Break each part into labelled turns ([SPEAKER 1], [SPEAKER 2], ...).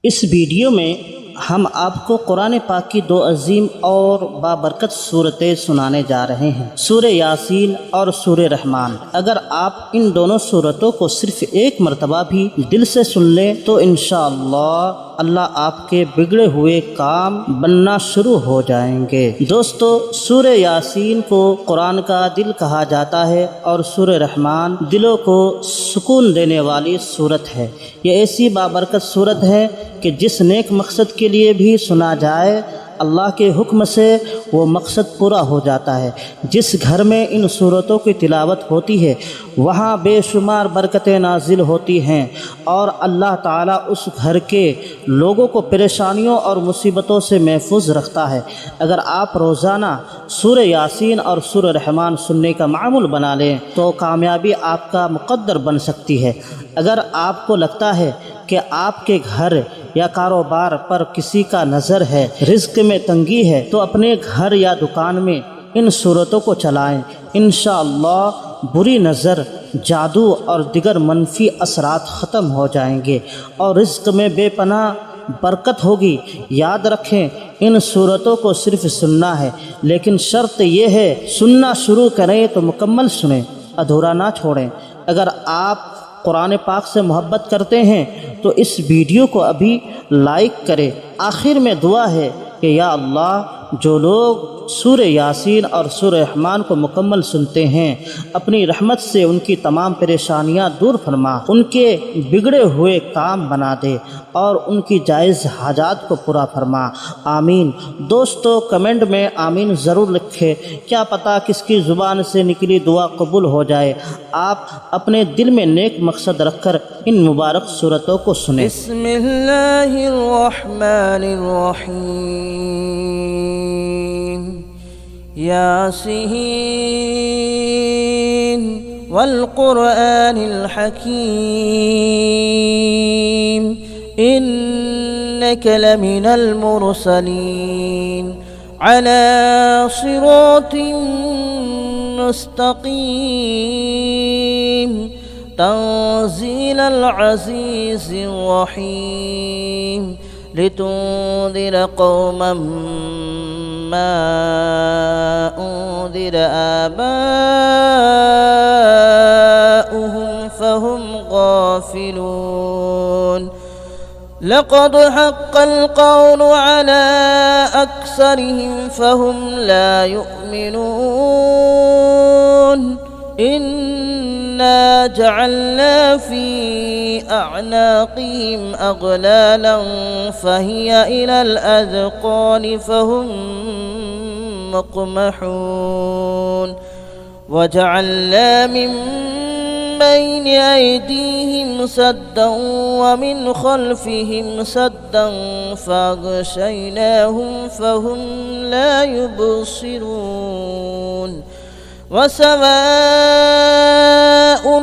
[SPEAKER 1] इस वीडियो में हम आपको कुरान पाक की दो अजीम और बाबरकत सूरतें सुनाने जा रहे हैं, सूरह यासीन और सूरह रहमान। अगर आप इन दोनों सूरतों को सिर्फ एक मरतबा भी दिल से सुन लें तो इंशाअल्लाह अल्लाह आपके बिगड़े हुए काम बनना शुरू हो जाएंगे। दोस्तों, सूरह यासीन को कुरान का दिल कहा जाता है और सूरह रहमान दिलों को सुकून देने वाली सूरत है। ये ऐसी बाबरकत सूरत है कि जिस नेक मकसद के लिए भी सुना जाए अल्लाह के हुक्म से वो मकसद पूरा हो जाता है। जिस घर में इन सूरतों की तिलावत होती है वहाँ बेशुमार बरकतें नाजिल होती हैं और अल्लाह ताला उस घर के लोगों को परेशानियों और मुसीबतों से महफूज रखता है। अगर आप रोज़ाना सूरह यासीन और सूरह रहमान सुनने का मामूल बना लें तो कामयाबी आपका मुक़द्दर बन सकती है। अगर आपको लगता है कि आपके घर या कारोबार पर किसी का नज़र है, रिज़्क़ में तंगी है, तो अपने घर या दुकान में इन सूरतों को चलाएं। इंशाअल्लाह बुरी नज़र, जादू और दिगर मनफी असरात ख़त्म हो जाएंगे और रिज़्क़ में बेपनाह बरकत होगी। याद रखें, इन सूरतों को सिर्फ सुनना है, लेकिन शर्त यह है सुनना शुरू करें तो मुकम्मल सुनें, अधूरा ना छोड़ें। अगर आप कुरान पाक से मोहब्बत करते हैं तो इस वीडियो को अभी लाइक करें। आखिर में दुआ है कि या अल्लाह, जो लोग सूरह यासीन और सूरह रहमान को मुकम्मल सुनते हैं अपनी रहमत से उनकी तमाम परेशानियां दूर फरमा, उनके बिगड़े हुए काम बना दे और उनकी जायज़ हाजात को पूरा फरमा। आमीन। दोस्तों, कमेंट में आमीन ज़रूर लिखें, क्या पता किसकी ज़ुबान से निकली दुआ कबूल हो जाए। आप अपने दिल में नेक मकसद रखकर इन मुबारक सूरतों को सुनें।
[SPEAKER 2] यासीन वल क़ुरआनिल हकीम इन्नका लमिनल मुरसलीन अला सिरातिन मुस्तक़ीम तंज़ीलल अज़ीज़िर रहीम लितुन्ज़िर क़ौमन मा उन्ज़िर आबाउहुम फहुम गाफ़िलून लक़द हक़्क़ल क़ौलु अला अक्सरिहिम फहुम ला युमिनून इन्ना जअलना फ़ी अअनाक़िहिम अग़लालन फ़हिय इलल अज़क़ान फ़हुम मुक़महून वजअलना मिन बैन अयदीहिम सद्दन वमिन ख़ल्फ़िहिम सद्दन फ़अग़शयनाहुम फ़हुम ला युबसिरून वसवाउन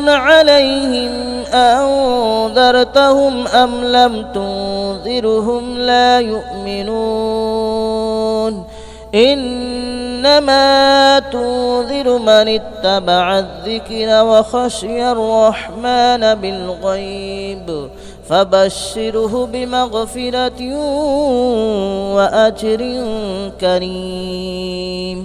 [SPEAKER 2] अलैहिम अअंज़रतहुम अम लम तुंज़िरहुम ला युमिनून इन्नमा तुंज़िरु मन इत्तबअ अज़्ज़िक्र व ख़शिय अर्रहमान बिलग़ैब फबश्शिरहु बिमग़फ़िरतिन व अज्रिन करीम।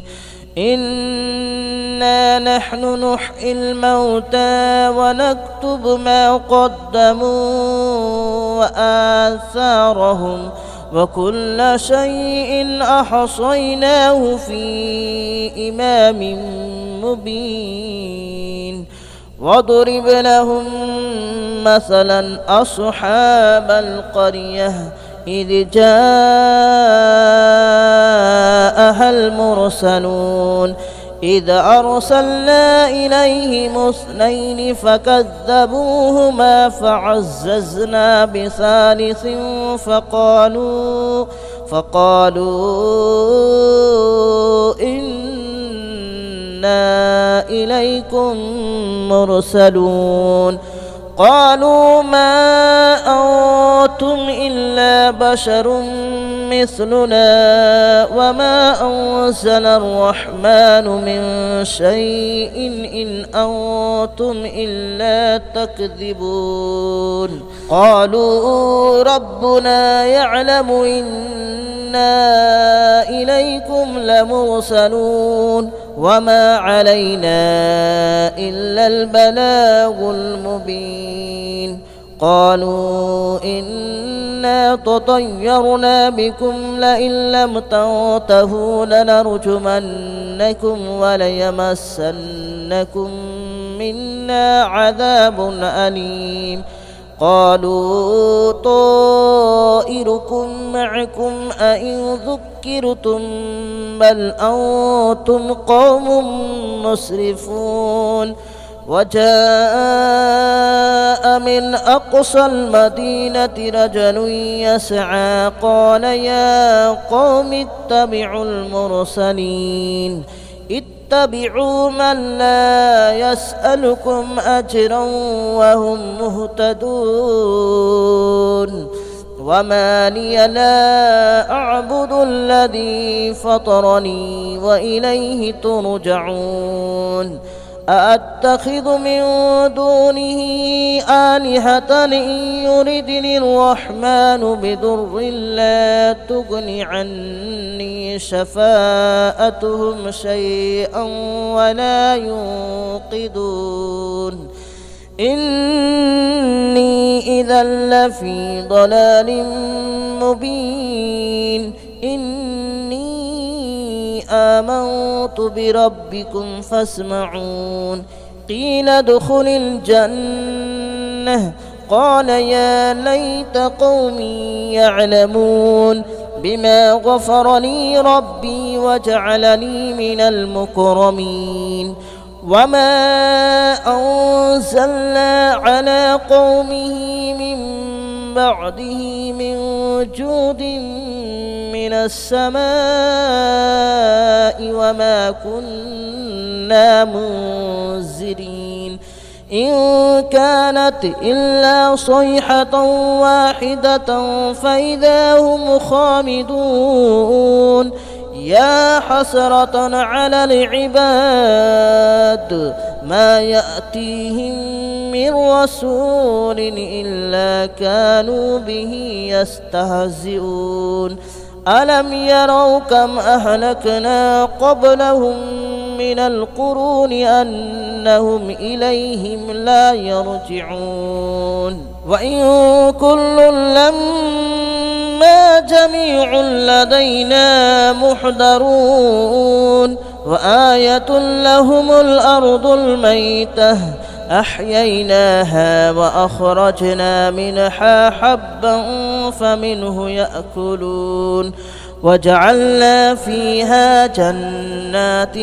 [SPEAKER 2] इन्ना नहनु नुह्यिल मौता व नक्तुब मा क़द्दमू व आसारहुम व कुल्ल शैइन अहसयनाहु फ़ी इमामिन मुबीन वضرب लहुम मसलन अस्हाबल क़रियह إذ جاءها المرسلون إذ أرسلنا إليهم اثنين فكذبوهما فعززنا بثالث فقالوا إنا إليكم مرسلون قالوا ما أنتم إلا بشر مثلنا وما أنزل الرحمن من شيء إن أنتم إلا تكذبون قالوا ربنا يعلم إنا إليكم لمرسلون وما علينا إلا البلاغ المبين قالوا إنا تطيرنا بكم لئن لم تنتهوا لنرجمنكم وليمسنكم منا عذاب أليم قالوا طائركم معكم أئن ذكرتم بل أنتم قوم مسرفون وجاء من أقصى المدينة رجل يسعى قال يا قوم اتبعوا المرسلين اتبعوا من لا يسألكم أجرا وهم مهتدون وما لي لا أعبد الذي فطرني وإليه ترجعون أأتخذ من دونه آلهة إن يردني الرحمن بضر لا تغن عني شفاءتهم شيئا ولا ينقذون إني إذا لفي ضلال مبين إني آمنت بربكم فاسمعون قيل ادخل الجنة قال يا ليت قومي يعلمون بما غفر لي ربي وجعلني من المكرمين وما أنزلنا على قومه من بعده من جود من السماء وما كنا منزلين إن كانت إلا صيحة واحدة فإذا هم خامدون يا حسرة على العباد ما يأتيهم من رسول إلا كانوا به يستهزئون ألم يروا كم أهلكنا قبلهم من القرون أنهم إليهم لا يرجعون وإن كل لما جميع لدينا محضرون وآية لهم الأرض الميتة أحييناها وأخرجنا منها حبا فمنه يأكلون وجعلنا فيها جنات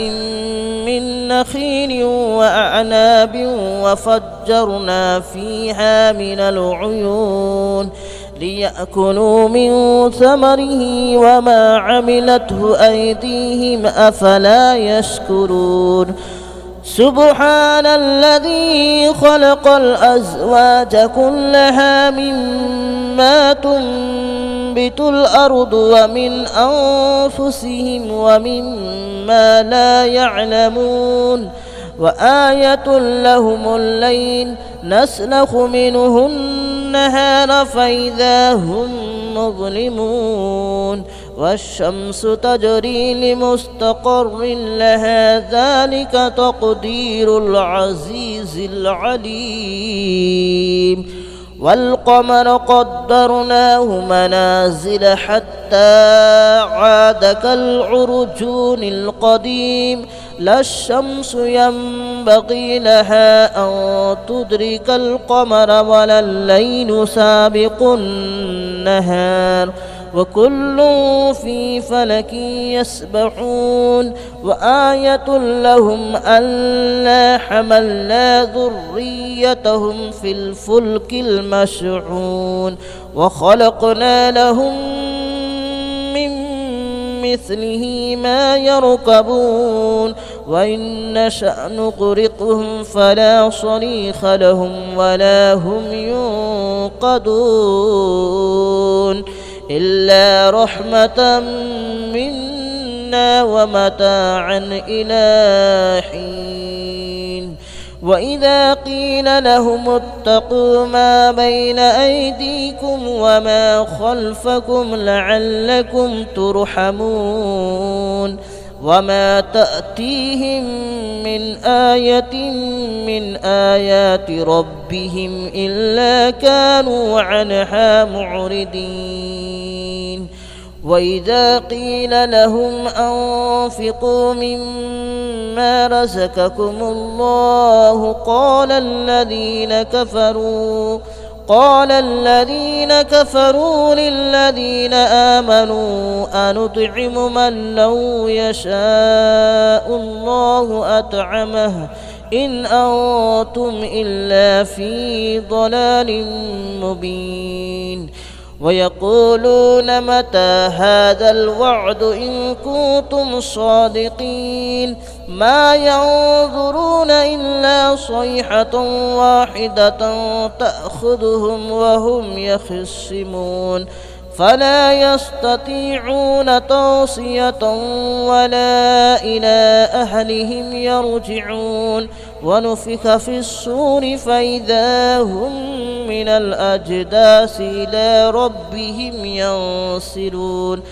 [SPEAKER 2] من نخيل وأعناب وفجرنا فيها من العيون ليأكلوا من ثمره وما عملته أيديهم أفلا يشكرون سبحان الذي خلق الأزواج كلها مما تنبت الأرض ومن أنفسهم ومما لا يعلمون وآية لهم الليل نسلخ منه النهار فإذا هم مظلمون والشمس تجري لمستقر لها ذلك تقدير العزيز العليم والقمر قدرناه منازل حتى عاد كالعرجون القديم لا الشمس ينبغي لها أن تدرك القمر ولا الليل سابق النهار وكل في فلك يسبحون وآية لهم ألا حملنا ذريتهم في الفلك المشحون وخلقنا لهم من مثله ما يركبون وإن نشأ نغرقهم فلا صريخ لهم ولا هم ينقذون إلا رحمة منا ومتاعا إلى حين وإذا قيل لهم اتقوا ما بين أيديكم وما خلفكم لعلكم ترحمون وما تأتيهم من آية من آيات ربهم إلا كانوا عنها معرضين وإذا قيل لهم أنفقوا مما رزقكم الله قال الذين كفروا للذين آمنوا أنطعم من لو يشاء الله أطعمه إن أنتم إلا في ضلال مبين ويقولون متى هذا الوعد إن كنتم صادقين ما ينظرون إلا صيحة واحدة تأخذهم وهم يخصمون فلا يستطيعون توصية ولا إلى أهلهم يرجعون ونفخ في الصور فإذا هم من الأجداث إلى ربهم ينسلون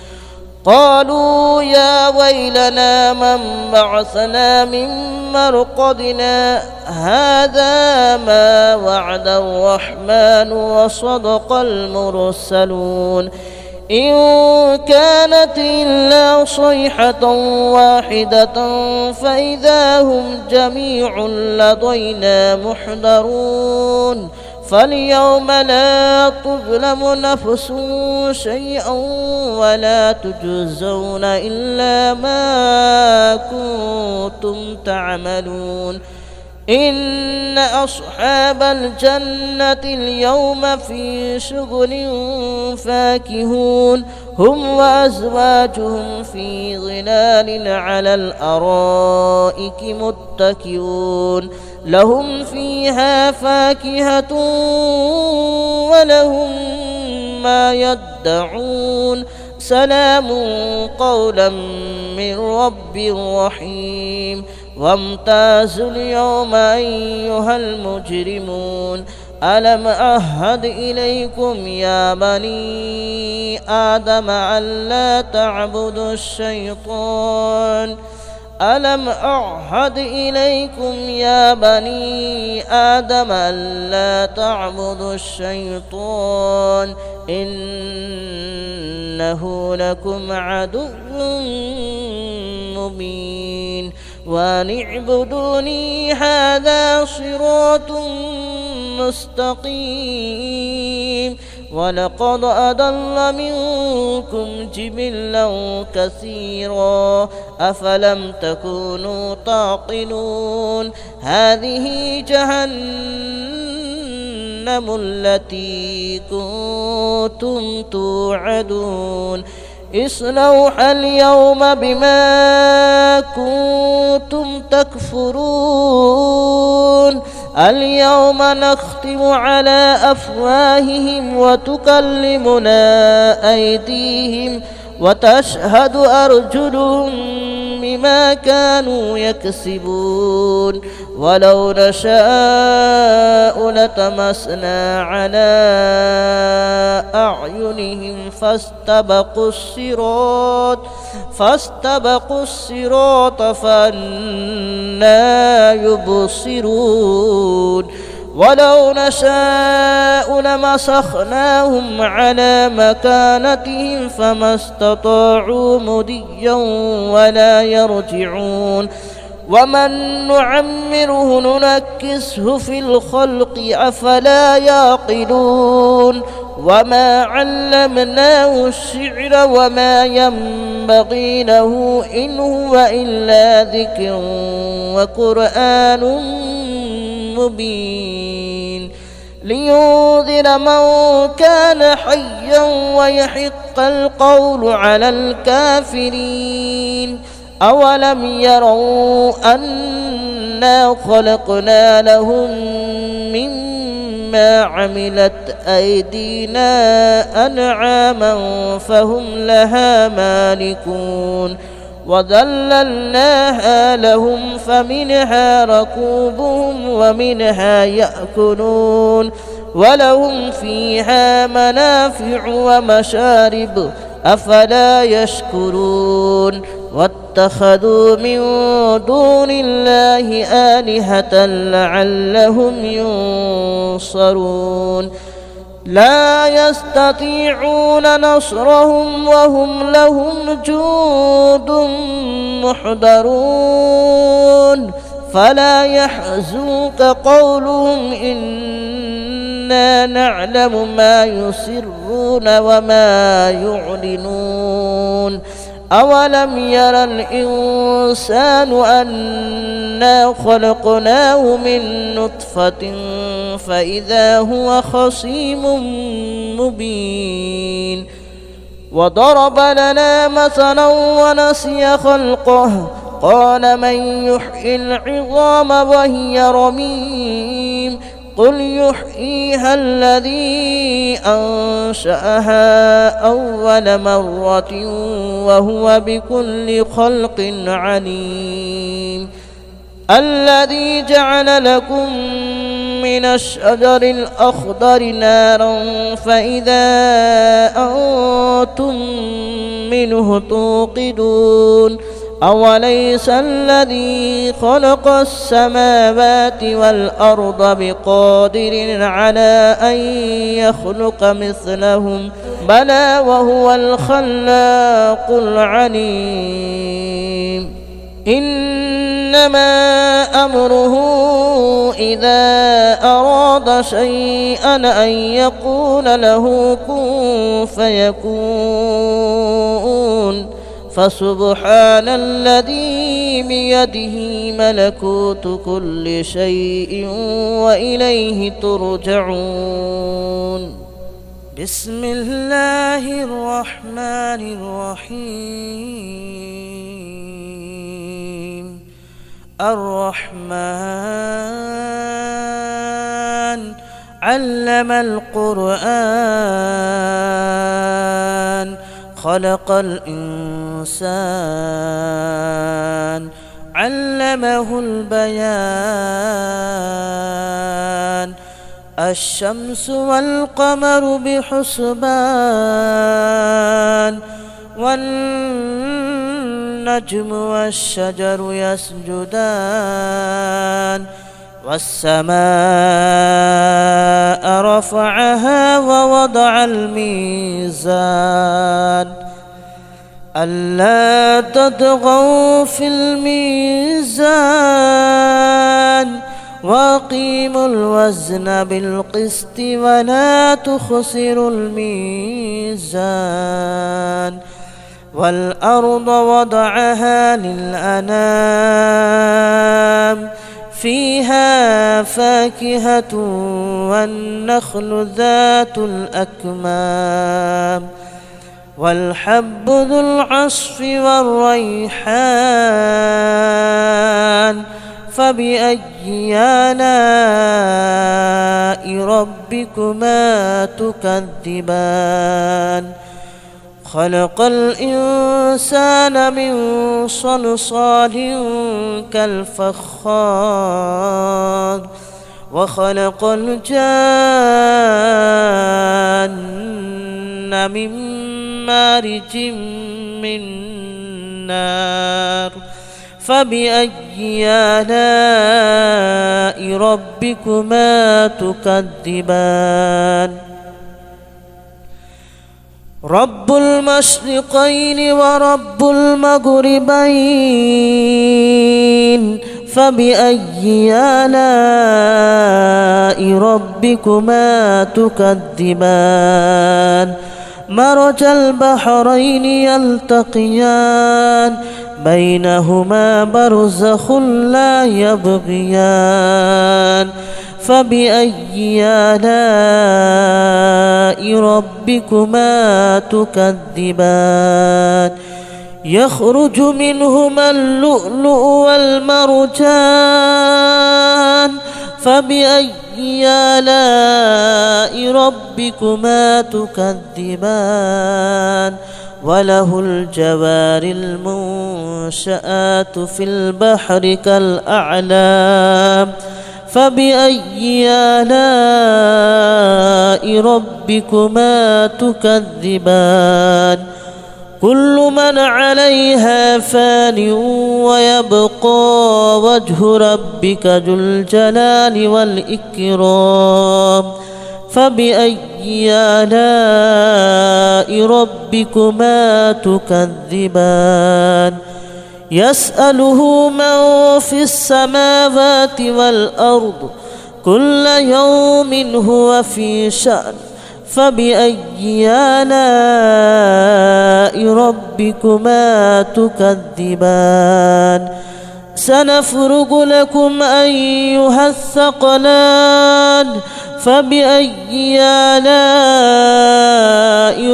[SPEAKER 2] قالوا يا ويلنا من بعثنا من مرقدنا هذا ما وعد الرحمن وصدق المرسلون إن كانت إلا صيحة واحدة فإذا هم جميع لدينا محضرون فاليوم لا تظلم نفس شيئا ولا تجزون إلا ما كنتم تعملون إن أصحاب الجنة اليوم في شغل فاكهون هم وأزواجهم في ظلال على الأرائك متكئون لهم فيها فاكهة ولهم ما يدعون سلام قولا من رب رحيم وامتازوا اليوم أيها المجرمون ألم أعهد إليكم يا بني آدم ألا تعبدوا الشيطان ألم أعهد إليكم يا بني آدم ألا تعبدوا الشيطان إنه لكم عدو مبين وأن اعبدوني هذا صراط مستقيم ولقد أضل منكم جبلا كثيرا أفلم تكونوا تعقلون هذه جهنم التي كنتم توعدون اصلوها اليوم بما كنتم تكفرون اليوم نختم على أفواههم وتكلمنا أيديهم وتشهد أرجلهم بما كانوا يكسبون ولو نشاء لتمسنا على أعينهم فاستبقوا الصراط فأنى يبصرون ولو نشاء لمسخناهم على مكانتهم فما استطاعوا مضيا ولا يرجعون ومن نعمره ننكسه في الخلق أفلا يعقلون وما علمناه الشعر وما ينبغي له إن هو إلا ذكر وقرآن مبين لينذر من كان حيا ويحق القول على الكافرين أولم يروا أنا خلقنا لهم مما عملت أيدينا أنعاما فهم لها مالكون وذللناها لهم فمنها ركوبهم ومنها يأكلون ولهم فيها منافع ومشارب أفلا يشكرون واتخذوا من دون الله آلهة لعلهم ينصرون لا يستطيعون نصرهم وهم لهم جند محضرون فلا يحزنك قولهم إنا نعلم ما يسرون وما يعلنون أولم ير الإنسان أنا خلقناه من نطفة فإذا هو خصيم مبين وضرب لنا مثلا ونسي خلقه قال من يحيي العظام وهي رميم قل يحييها الذي أنشأها أول مرة وهو بكل خلق عليم الذي جعل لكم من الشجر الأخضر نارا فإذا أنتم منه توقدون أوليس الذي خلق السماوات والأرض بقادر على أن يخلق مثلهم بلى وهو الخلاق العليم إنما أمره إذا أراد شيئا أن يقول له كن فيكون فسبحان الذي بيده ملكوت كل شيء وإليه ترجعون بسم الله الرحمن الرحيم الرحمن علم القرآن خلق الإنسان علمه البيان الشمس والقمر بحسبان والنجم والشجر يسجدان والسماء رفعها ووضع الميزان ألا تطغوا في الميزان وأقيموا الوزن بالقسط ولا تخسروا الميزان والأرض وضعها للأنام فيها فاكهة والنخل ذات الأكمام والحب ذو العصف والريحان فبأي آلاء ربكما تكذبان خلق الإنسان من صلصال كالفخار وخلق الجان من مارج من نار فبأي آلاء ربكما تكذبان رب المشرقين ورب المغربين فبأي آلاء ربكما تكذبان مرج البحرين يلتقيان بينهما برزخ لا يبغيان فبأي آلاء ربكما تكذبان يخرج منهما اللؤلؤ والمرجان فبأي آلاء ربكما تكذبان وله الجوار المنشآت في البحر كالأعلام فبأي آلاء ربكما تكذبان كل من عليها فان ويبقى وجه ربك ذو الجلال والإكرام فبأي آلاء ربكما تكذبان يسأله من في السماوات والأرض كل يوم هو في شأن فبأي آلاء ربكما تكذبان سنفرغ لكم أيها الثقلان فبأي آلاء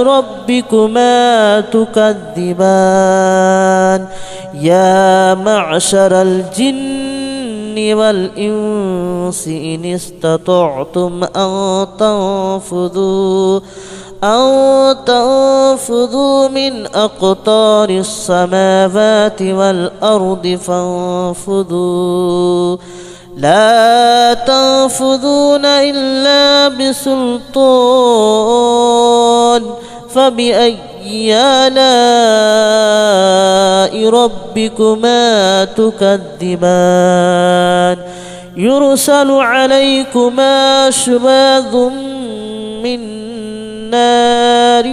[SPEAKER 2] ربكما تكذبان يا معشر الجن والإنس إن استطعتم أن تنفذوا من أقطار السماوات والأرض فانفذوا لا تنفذون إلا بسلطان فبأي آلاء ربكما تكذبان يرسل عليكما شواظ من نار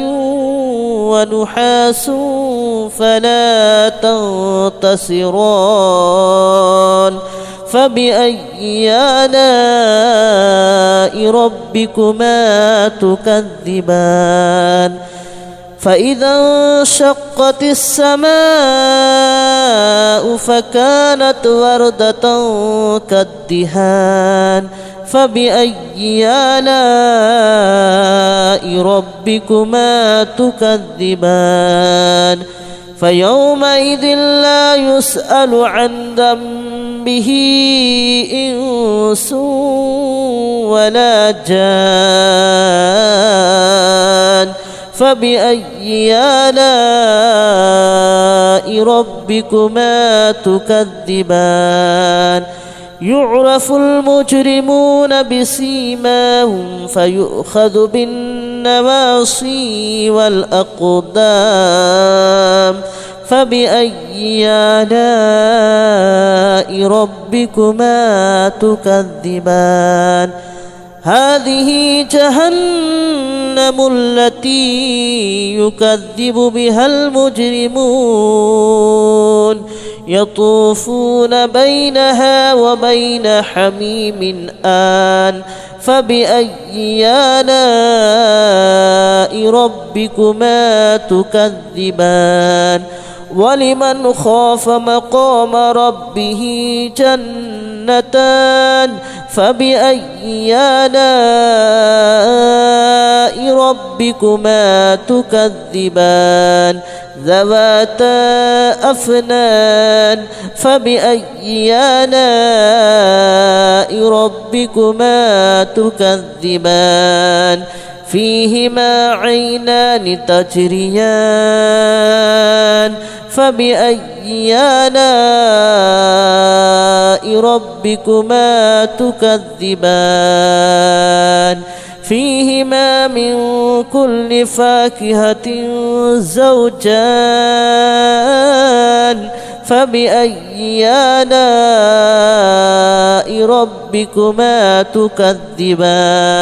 [SPEAKER 2] ونحاس فلا تنتصران فبأي آلاء ربكما تكذبان فإذا انشقت السماء فكانت وردة كالدهان فبأي آلاء ربكما تكذبان فيومئذ لا يسأل عن ذنبه إنس ولا جان فبأي آلاء ربكما تكذبان يعرف المجرمون بسيماهم فيؤخذ بالنواصي والأقدام فبأي آلاء ربكما تكذبان هذه جهنم التي يكذب بها المجرمون يطوفون بينها وبين حميم آن فبأي آلاء ربكما تكذبان ولمن خاف مقام ربه جنتان فبأي آلاء ربكما تكذبان ذواتا أفنان فبأي آلاء ربكما تكذبان فيهما عينان تجريان فبأي آلاء ربكما تكذبان فيهما من كل فاكهة زوجان فبأي آلاء ربكما تكذبان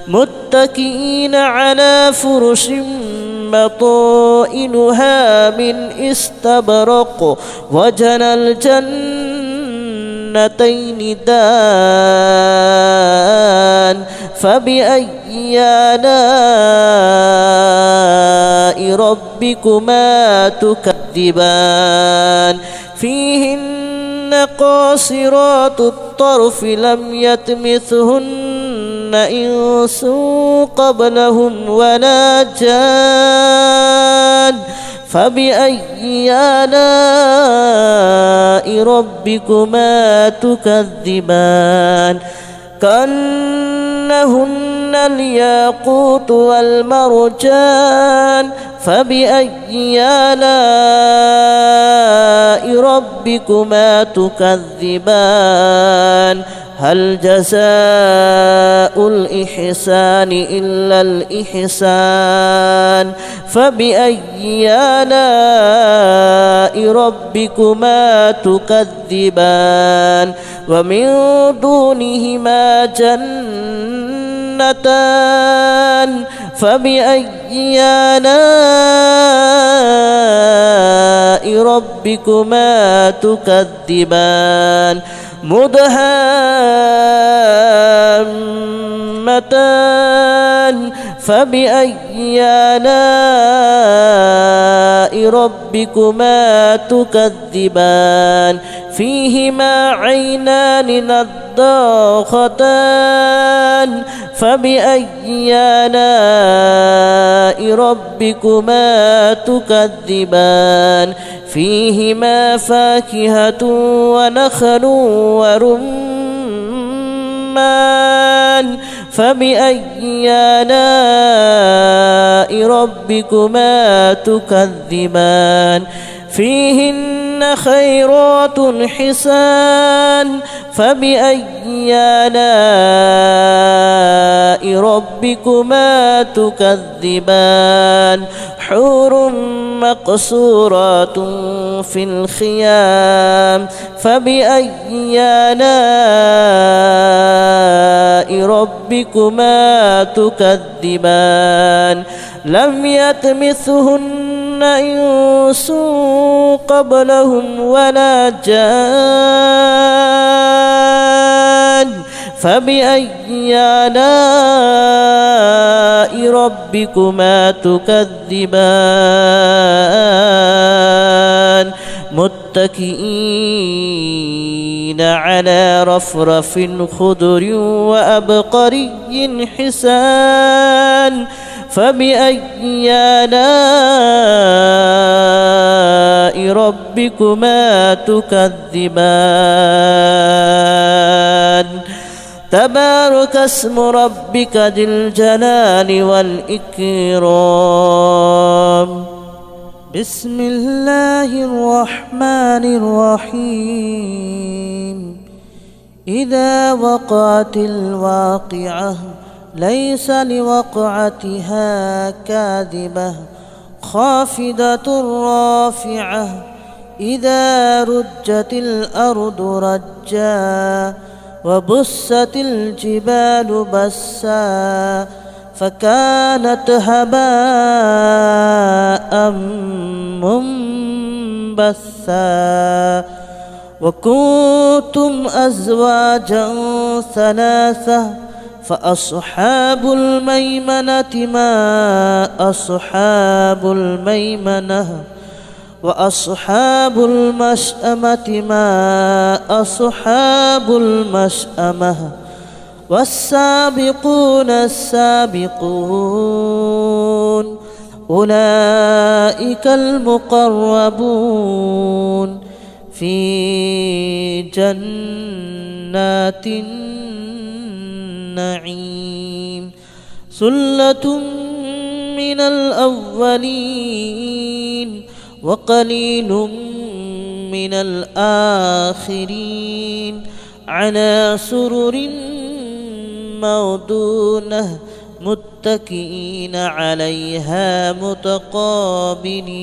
[SPEAKER 2] متكئين على فرش بطائنها من استبرق وجنى الجنتين دان فبأي آلاء ربكما تكذبان فيهن قاصرات الطرف لم يطمثهن إنس قبلهم ولا جان فبأي آلاء ربكما تكذبان كأنهن الياقوت والمرجان فبأي آلاء ربكما تكذبان هل جزاء الإحسان إلا الإحسان فبأي آلاء ربكما تكذبان ومن دونهما جنتان فبأي آلاء ربكما تكذبان مدهامتان فبأي آلاء ربكما تكذبان فيهما عينان نضاختان فبأي آلاء ربكما تكذبان فيهما فاكهة ونخل ورمان فبأي آلاء ربكما تكذبان فيهن خيرات حسان فبأي آلاء ربكما تكذبان حور مقصورات في الخيام فبأي آلاء ربكما تكذبان لم يطمثهن إنس قبلهم ولا جان فبأي آلاء ربكما تكذبان متكئين على رفرف خضر وأبقري حسان فبأي آلاء ربكما تكذبان تبارك اسم ربك ذي الجلال والإكرام بسم الله الرحمن الرحيم إذا وقعت الواقعة ليس لوقعتها كاذبة خافضة رافعة إذا رجت الأرض رجا وبست الجبال بسا فكانت هباء منبثا وكنتم أزواجا ثلاثة فأصحاب الميمنة ما أصحاب الميمنة وأصحاب المشأمة ما أصحاب المشأمة والسابقون السابقون أولئك المقربون في جنات النعيم ثلة من الأولين وقليل من الآخرين على سرر موضونة متكئين عليها متقابلين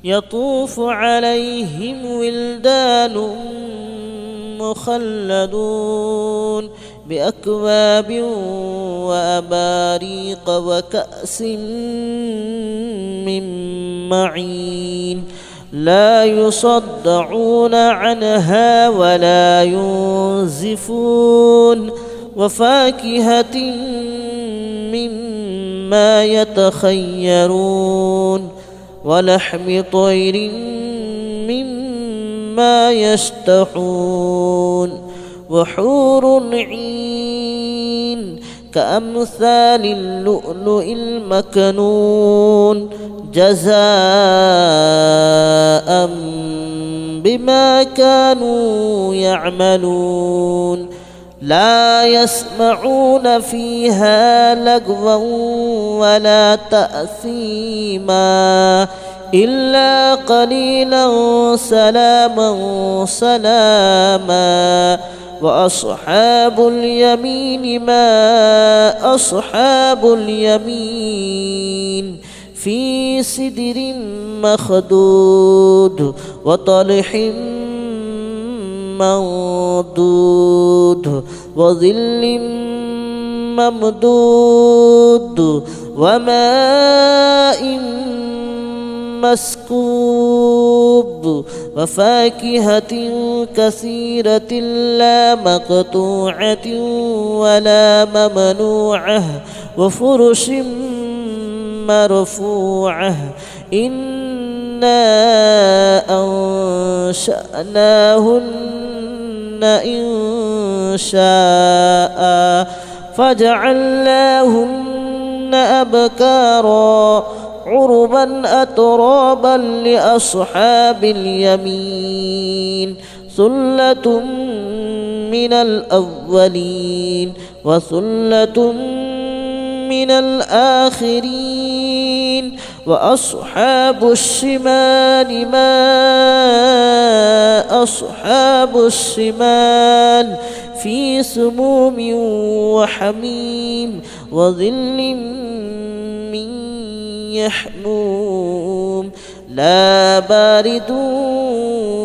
[SPEAKER 2] يطوف عليهم ولدان مخلدون بأكواب وأباريق وكأس من معين لا يصدعون عنها ولا ينزفون وفاكهة مما يتخيرون ولحم طير مما يشتهون وحور عين كأمثال اللؤلؤ المكنون جزاء بما كانوا يعملون لا يسمعون فيها لغوا ولا تأثيما إلا قليلا سلاما سلاما وأصحاب اليمين ما أصحاب اليمين في سدر مخدود وطلح منضود وظل ممدود وماء مسكوب وفاكهة كثيرة لا مقطوعة ولا ممنوعة وفرش مرفوعة إنا أنشأناهن إن شاء فجعلناهن أبكارا عربا أترابا لأصحاب اليمين ثلة من الأولين وثلة من الآخرين وأصحاب الشمال ما أصحاب الشمال في سموم وحميم وظل من يحموم لا بارد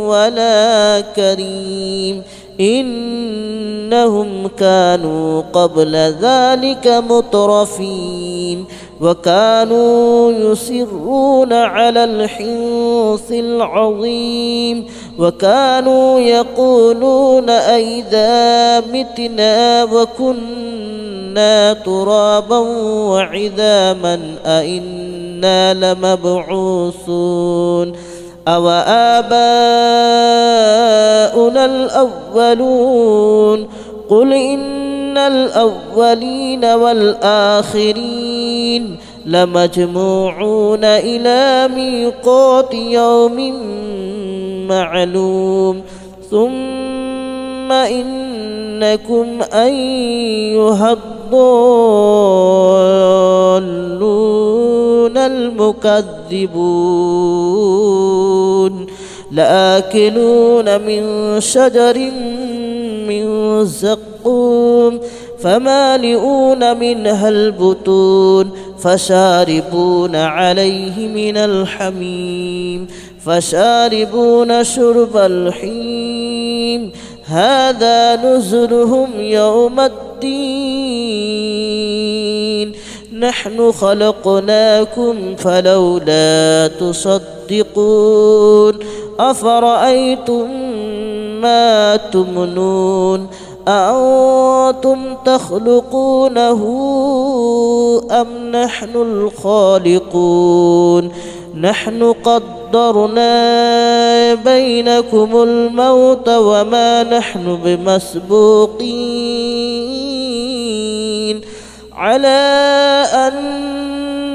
[SPEAKER 2] ولا كريم إنهم كانوا قبل ذلك مترفين وكانوا يصرون على الحنث العظيم وكانوا يقولون أئذا متنا وكنا ترابا وعظاما أئنا لمبعوثون أو آباؤنا الأولون قل إن الأولين والآخرين لمجموعون إلى ميقات يوم معلوم ثم إنكم أيها الضالون المكذبون لآكلون من شجر من زقوم فمالئون منها البطون فشاربون عليه من الحميم فشاربون شرب الحميم هذا نزلهم يوم الدين نحن خلقناكم فلولا تصدقون أفرأيتم ما تمنون أأنتم تخلقونه أم نحن الخالقون نحن قدرنا بينكم الموت وما نحن بمسبوقين على أن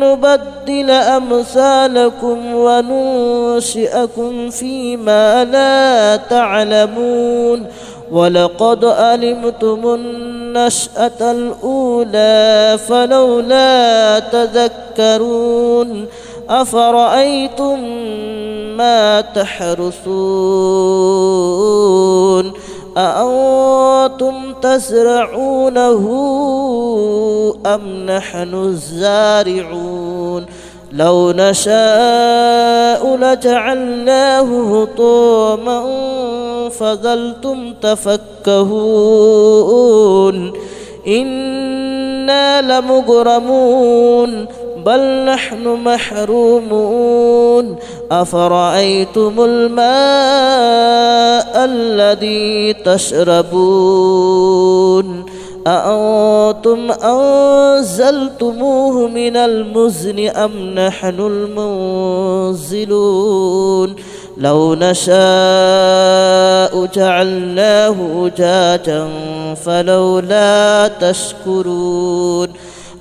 [SPEAKER 2] نبدل أمثالكم وننشئكم فيما لا تعلمون ولقد علمتم النشأة الأولى فلولا تذكرون أفرأيتم ما تحرثون أأنتم تزرعونه أم نحن الزارعون لو نشاء لجعلناه هطاما فظلتم تفكهون إنا لمغرمون بل نحن محرومون أفرأيتم الماء الذي تشربون أأنتم أنزلتموه من المزن أم نحن المنزلون لو نشاء جعلناه أجاجا فلولا تشكرون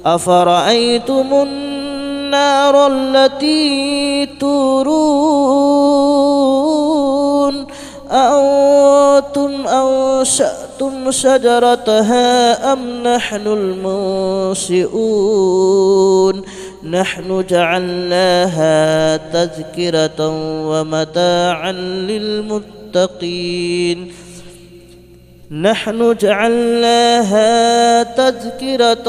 [SPEAKER 2] أفرأيتم النار التي تورون أأنتم أنشأتم شجرتها أم نحن المنشئون نحن جعلناها تذكرة ومتاعا للمتقين نحن جعلناها تذكرة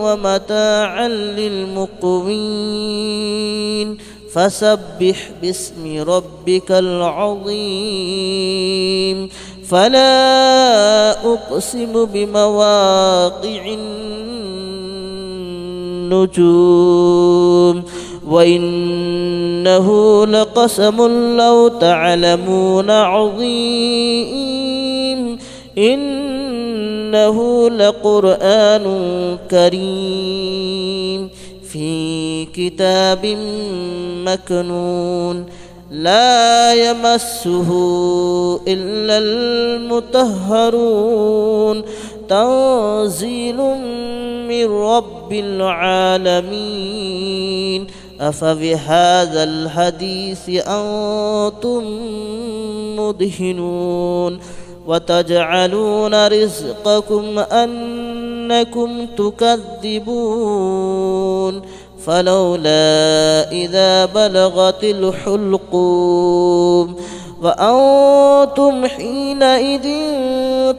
[SPEAKER 2] ومتاعا للمقوين فسبح باسم ربك العظيم فلا أقسم بمواقع النجوم وإنه لقسم لو تعلمون عظيم إنه لقرآن كريم في كتاب مكنون لا يمسه إلا المطهرون تنزيل من رب العالمين أفبهذا الحديث أنتم مدهنون وتجعلون رزقكم أنكم تكذبون فلولا إذا بلغت الحلقوم وأنتم حينئذ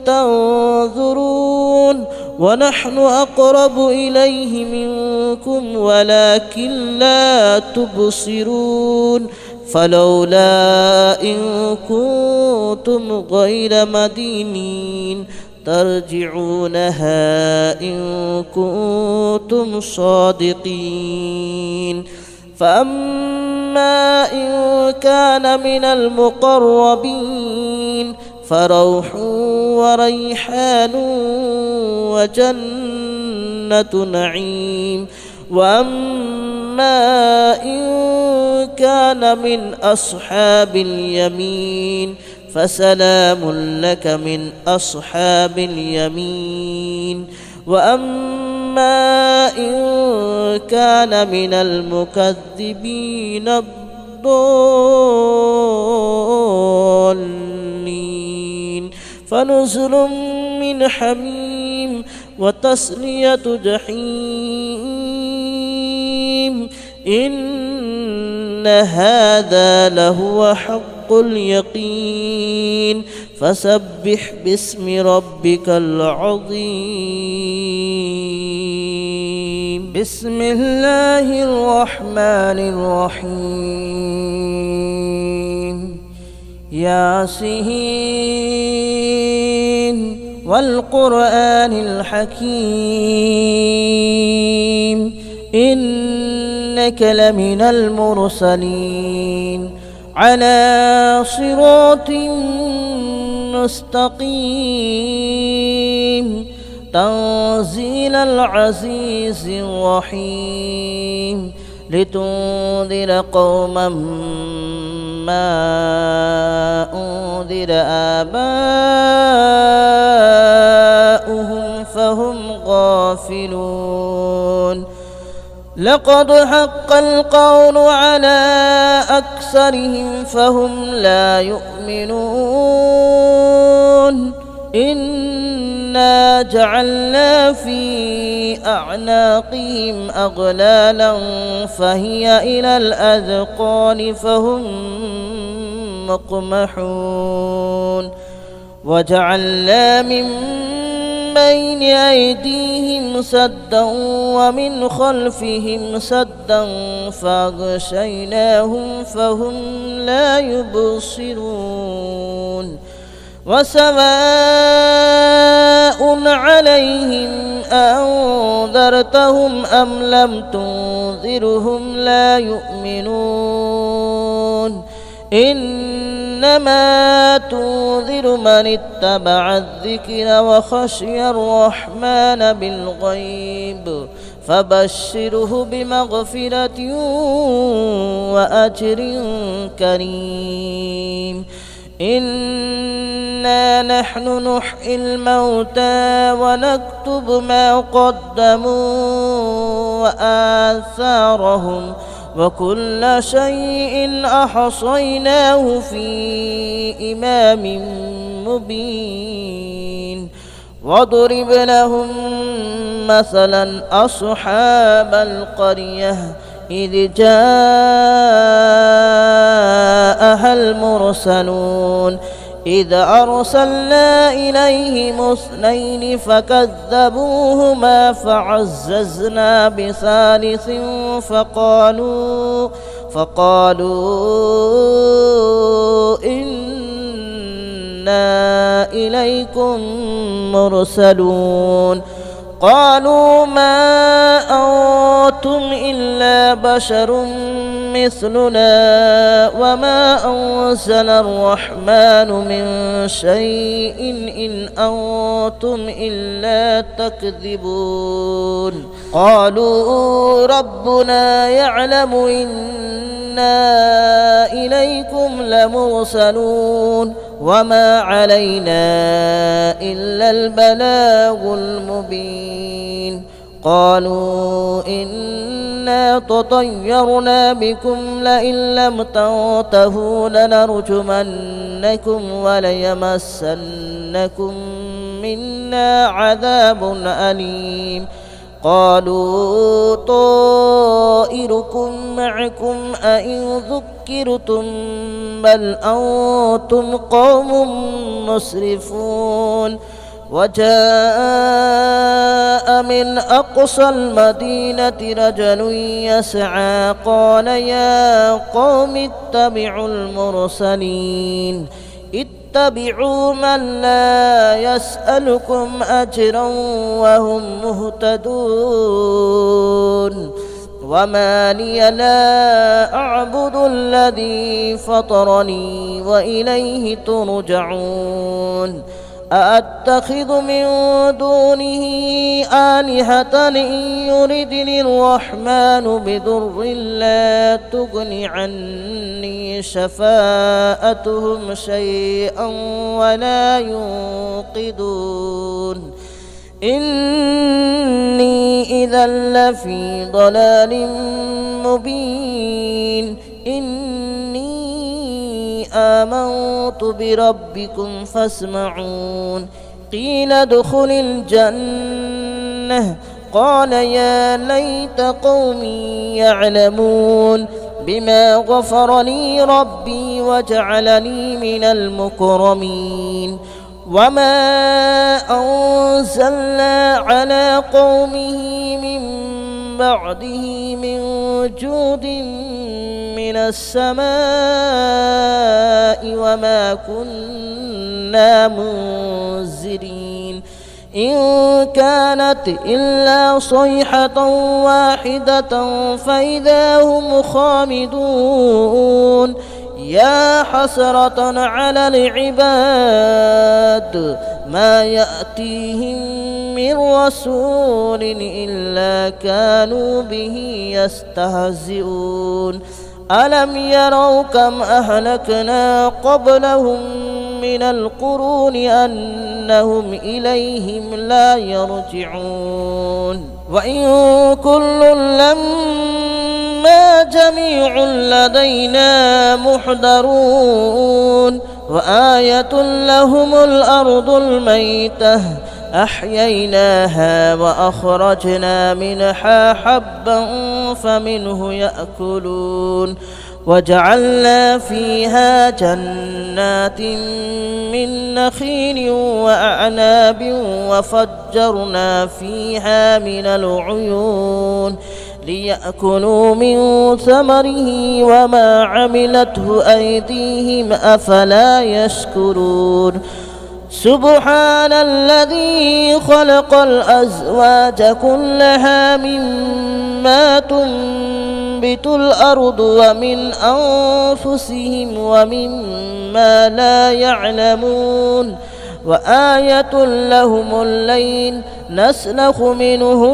[SPEAKER 2] تنظرون ونحن أقرب إليه منكم ولكن لا تبصرون فلولا إن كنتم غير مدينين ترجعونها إن كنتم صادقين فأما إن كان من المقربين فروح وريحان وجنة نعيم وأما إن كان من أصحاب اليمين فسلام لك من أصحاب اليمين وأما إن كان من المكذبين الضالين فنزل من حميم وتصلية جحيم إن هذا لهو حق اليقين فسبح باسم ربك العظيم
[SPEAKER 3] بسم الله الرحمن الرحيم ياسين والقرآن الحكيم إنك لمن المرسلين على صراط مستقيم تنزيل العزيز الرحيم لتنذر قوما ما أنذر آباؤهم فهم غافلون لقد حق القول على أكثرهم فهم لا يؤمنون إنا جعلنا في أعناقهم أغلالا فهي إلى الأذقان فهم مقمحون وجعلنا من بين أيديهم سدا ومن خلفهم سدا فأغشيناهم فهم لا يبصرون وسواء عليهم أنذرتهم أم لم تنذرهم لا يؤمنون إنما تنذر من اتبع الذكر وخشي الرحمن بالغيب فبشره بمغفرة وأجر كريم. إنا نحن نحيي الموتى ونكتب ما قدموا وآثارهم وكل شيء أحصيناه في إمام مبين. واضرب لهم مثلا أصحاب القرية إذ جاءها المرسلون إذ أرسلنا إليهم اثنين فكذبوهما فعززنا بثالث فقالوا إنا إليكم مرسلون. قالوا ما أنتم إلا بشر مثلنا وما أنزل الرحمن من شيء إن أنتم إلا تكذبون. قالوا ربنا يعلم إنا إليكم لمرسلون وما علينا إلا البلاغ المبين. قالوا إنا تطيرنا بكم لئن لم تنتهوا لنرجمنكم وليمسنكم منا عذاب أليم. قالوا طائركم معكم أئن ذكرتم بل أنتم قوم مسرفون. وجاء من أقصى المدينة رجل يسعى قال يا قوم اتبعوا المرسلين اتبعوا من لا يسألكم أجرا وهم مهتدون. وما لي لا أعبد الذي فطرني وإليه ترجعون. أأتخذ من دونه آلهة إن يردني الرحمن بضر لا تغن عني شفاءتهم شيئا ولا ينقذون. إني إذا لفي ضلال مبين. إني آمنت بربكم فاسمعون. قيل ادخل الجنة قال يا ليت قومي يعلمون بما غفر لي ربي وجعلني من المكرمين. وما أنزلنا على قومه من بعده من جود من السماء وما كنا منزلين. إن كانت إلا صيحة واحدة فإذا هم خامدون. يا حسرة على العباد ما يأتيهم من رسول إلا كانوا به يستهزئون. ألم يروا كم أهلكنا قبلهم من القرون أنهم إليهم لا يرجعون. وإن كل لما جميع لدينا محضرون. وآية لهم الأرض الميتة أحييناها وأخرجنا منها حبا فمنه يأكلون. وجعلنا فيها جنات من نخيل وأعناب وفجرنا فيها من العيون ليأكلوا من ثمره وما عملته أيديهم أفلا يشكرون. سبحان الذي خلق الأزواج كلها مما تنبت الأرض ومن أنفسهم ومما لا يعلمون. وآية لهم الليل نسلخ منه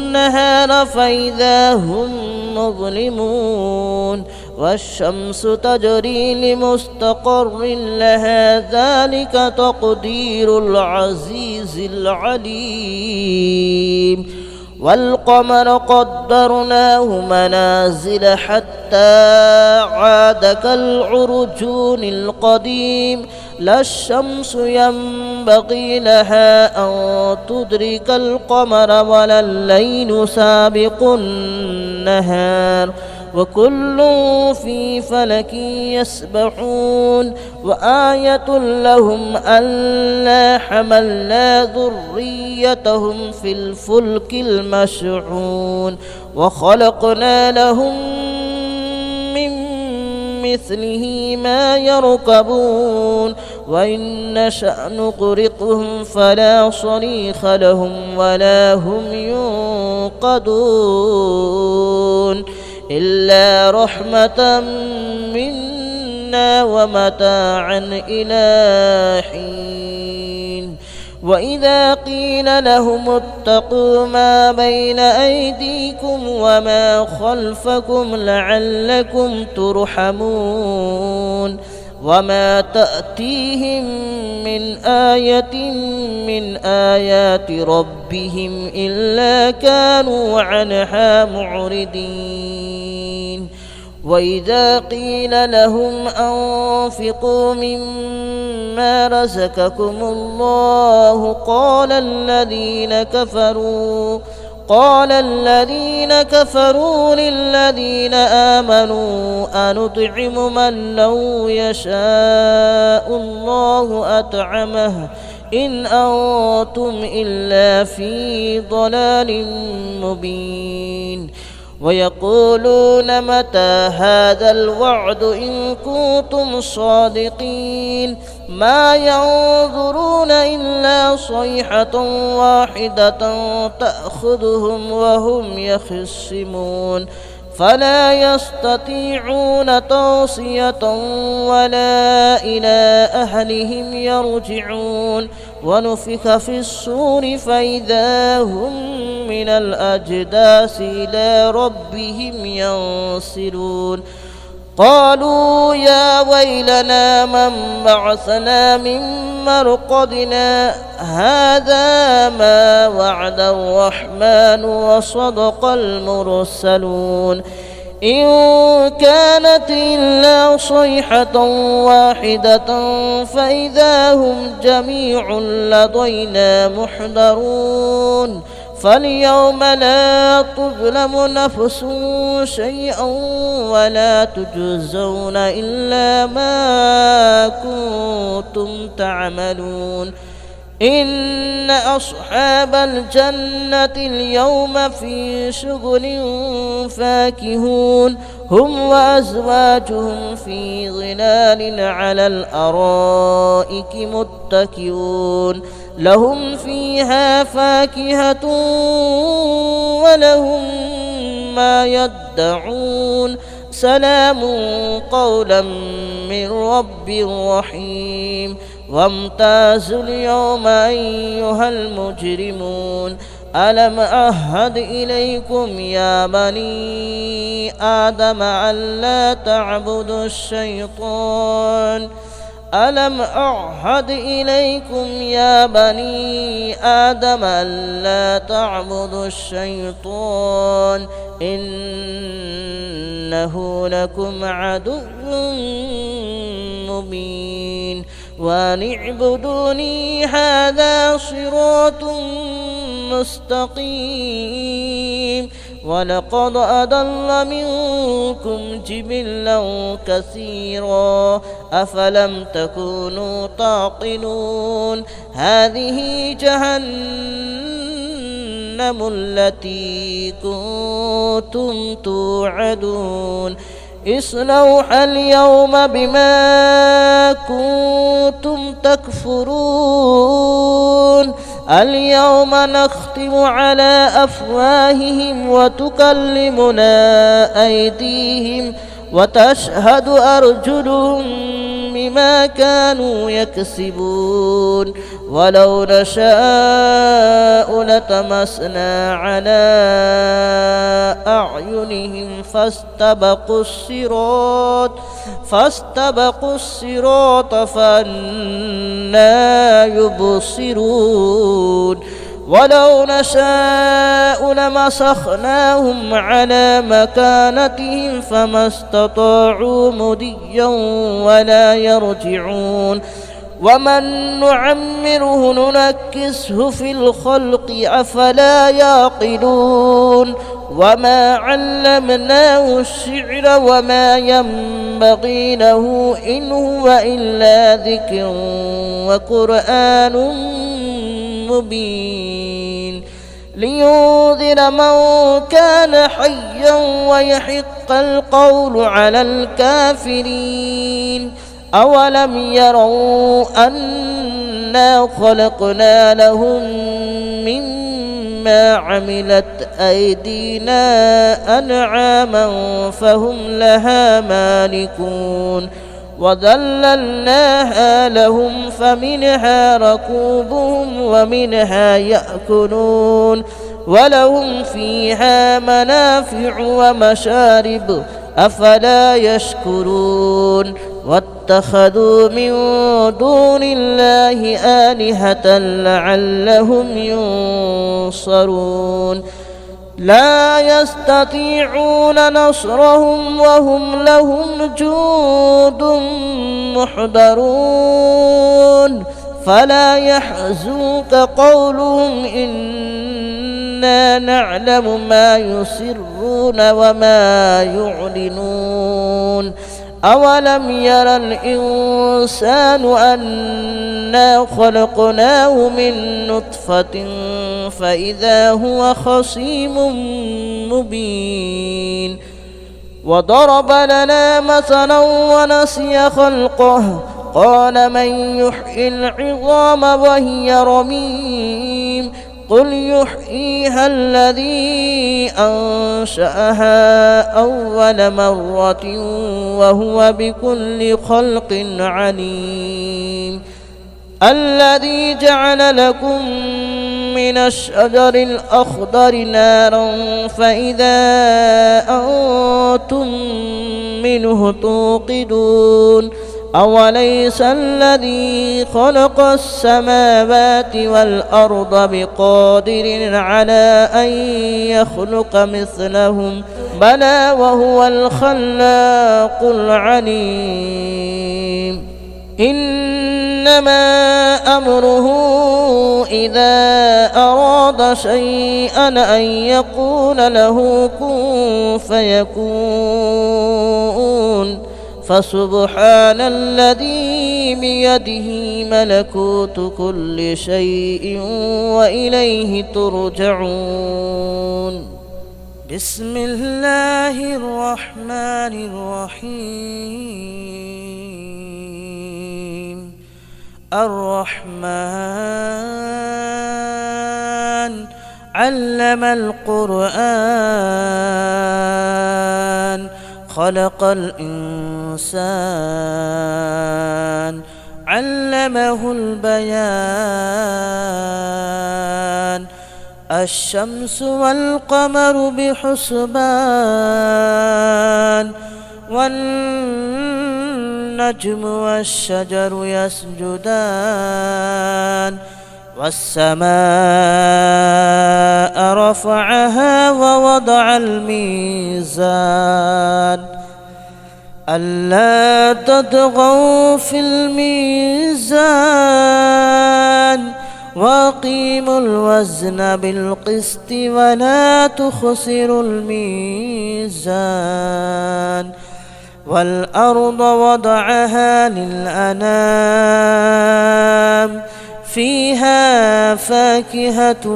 [SPEAKER 3] النهار فإذا هم مظلمون والشمس تجري لمستقر لها ذلك تقدير العزيز العليم والقمر قدرناه منازل حتى عاد كالعرجون القديم لا الشمس ينبغي لها أن تدرك القمر ولا الليل سابق النهار وكل في فلك يسبحون وآية لهم ألا حملنا ذريتهم في الفلك المشحون وخلقنا لهم من مثله ما يركبون وإن نشأ نغرقهم فلا صريخ لهم ولا هم ينقذون إلا رحمة منا ومتاعا إلى حين وإذا قيل لهم اتقوا ما بين أيديكم وما خلفكم لعلكم ترحمون وما تأتيهم من آية من آيات ربهم إلا كانوا عنها معرضين وإذا قيل لهم أنفقوا مما رزقكم الله قال الذين كفروا للذين آمنوا أنطعم من لو يشاء الله أطعمه إن أنتم إلا في ضلال مبين ويقولون متى هذا الوعد إن كنتم صادقين ما ينظرون إلا صيحة واحدة تأخذهم وهم يخصمون فلا يستطيعون توصية ولا إلى أهلهم يرجعون ونفخ في الصور فإذا هم من الأجداث إلى ربهم ينسلون قالوا يا ويلنا من بعثنا من مرقدنا هذا ما وعد الرحمن وصدق المرسلون إن كانت إلا صيحة واحدة فإذا هم جميع لدينا محضرون فاليوم لا تظلم نفس شيئا ولا تجزون إلا ما كنتم تعملون إن أصحاب الجنة اليوم في شغل فاكهون هم وأزواجهم في ظلال على الأرائك متكئون لهم فيها فاكهة ولهم ما يدعون سلام قولا من رب رحيم وامتازوا اليوم أيها المجرمون ألم أعهد إليكم يا بني آدم ألا تعبدوا الشيطان ألم أعهد إليكم يا بني آدم ألا تعبدوا الشيطان إنه لكم عدو مبين وأن اعبدوني هذا صراط مستقيم ولقد أضل منكم جبلا كثيرا أفلم تكونوا تعقلون هذه جهنم التي كنتم توعدون اصلوها اليوم بما كنتم تكفرون اليوم نختم على أفواههم وتكلمنا أيديهم وتشهد أرجلهم بما كانوا يكسبون ولو نشاء لطمسنا على أعينهم فاستبقوا الصراط فأنى يبصرون ولو نشاء لمسخناهم على مكانتهم فما استطاعوا مضيا ولا يرجعون ومن نعمره ننكسه في الخلق أفلا يعقلون وما علمناه الشعر وما ينبغي له إن هو إلا ذكر وقرآن مبين لينذر من كان حيا ويحق القول على الكافرين أولم يروا أنا خلقنا لهم مما عملت أيدينا أنعاما فهم لها مالكون وذللناها لهم فمنها ركوبهم ومنها يأكلون ولهم فيها منافع ومشارب أفلا يشكرون واتخذوا من دون الله آلهة لعلهم ينصرون لا يستطيعون نصرهم وهم لهم جند محضرون فلا يحزنك قولهم إنا نعلم ما يسرون وما يعلنون أولم ير الإنسان أنا خلقناه من نطفة فإذا هو خصيم مبين وضرب لنا مثلا ونسي خلقه قال من يحيي العظام وهي رميم قل يحييها الذي أنشأها أول مرة وهو بكل خلق عليم الذي جعل لكم من الشجر الأخضر نارا فإذا أنتم منه توقدون أوليس الذي خلق السماوات والأرض بقادر على أن يخلق مثلهم بلى وهو الخلاق العليم إنما أمره إذا أراد شيئا أن يقول له كن فيكون فسبحان الذي بيده ملكوت كل شيء وإليه ترجعون بسم الله الرحمن الرحيم الرحمن علم القرآن خلق الإنسان علمه البيان الشمس والقمر بحسبان والنجم والشجر يسجدان والسماء رفعها ووضع الميزان ألا تطغوا في الميزان وأقيموا الوزن بالقسط ولا تخسروا الميزان والأرض وضعها للأنام فيها فاكهة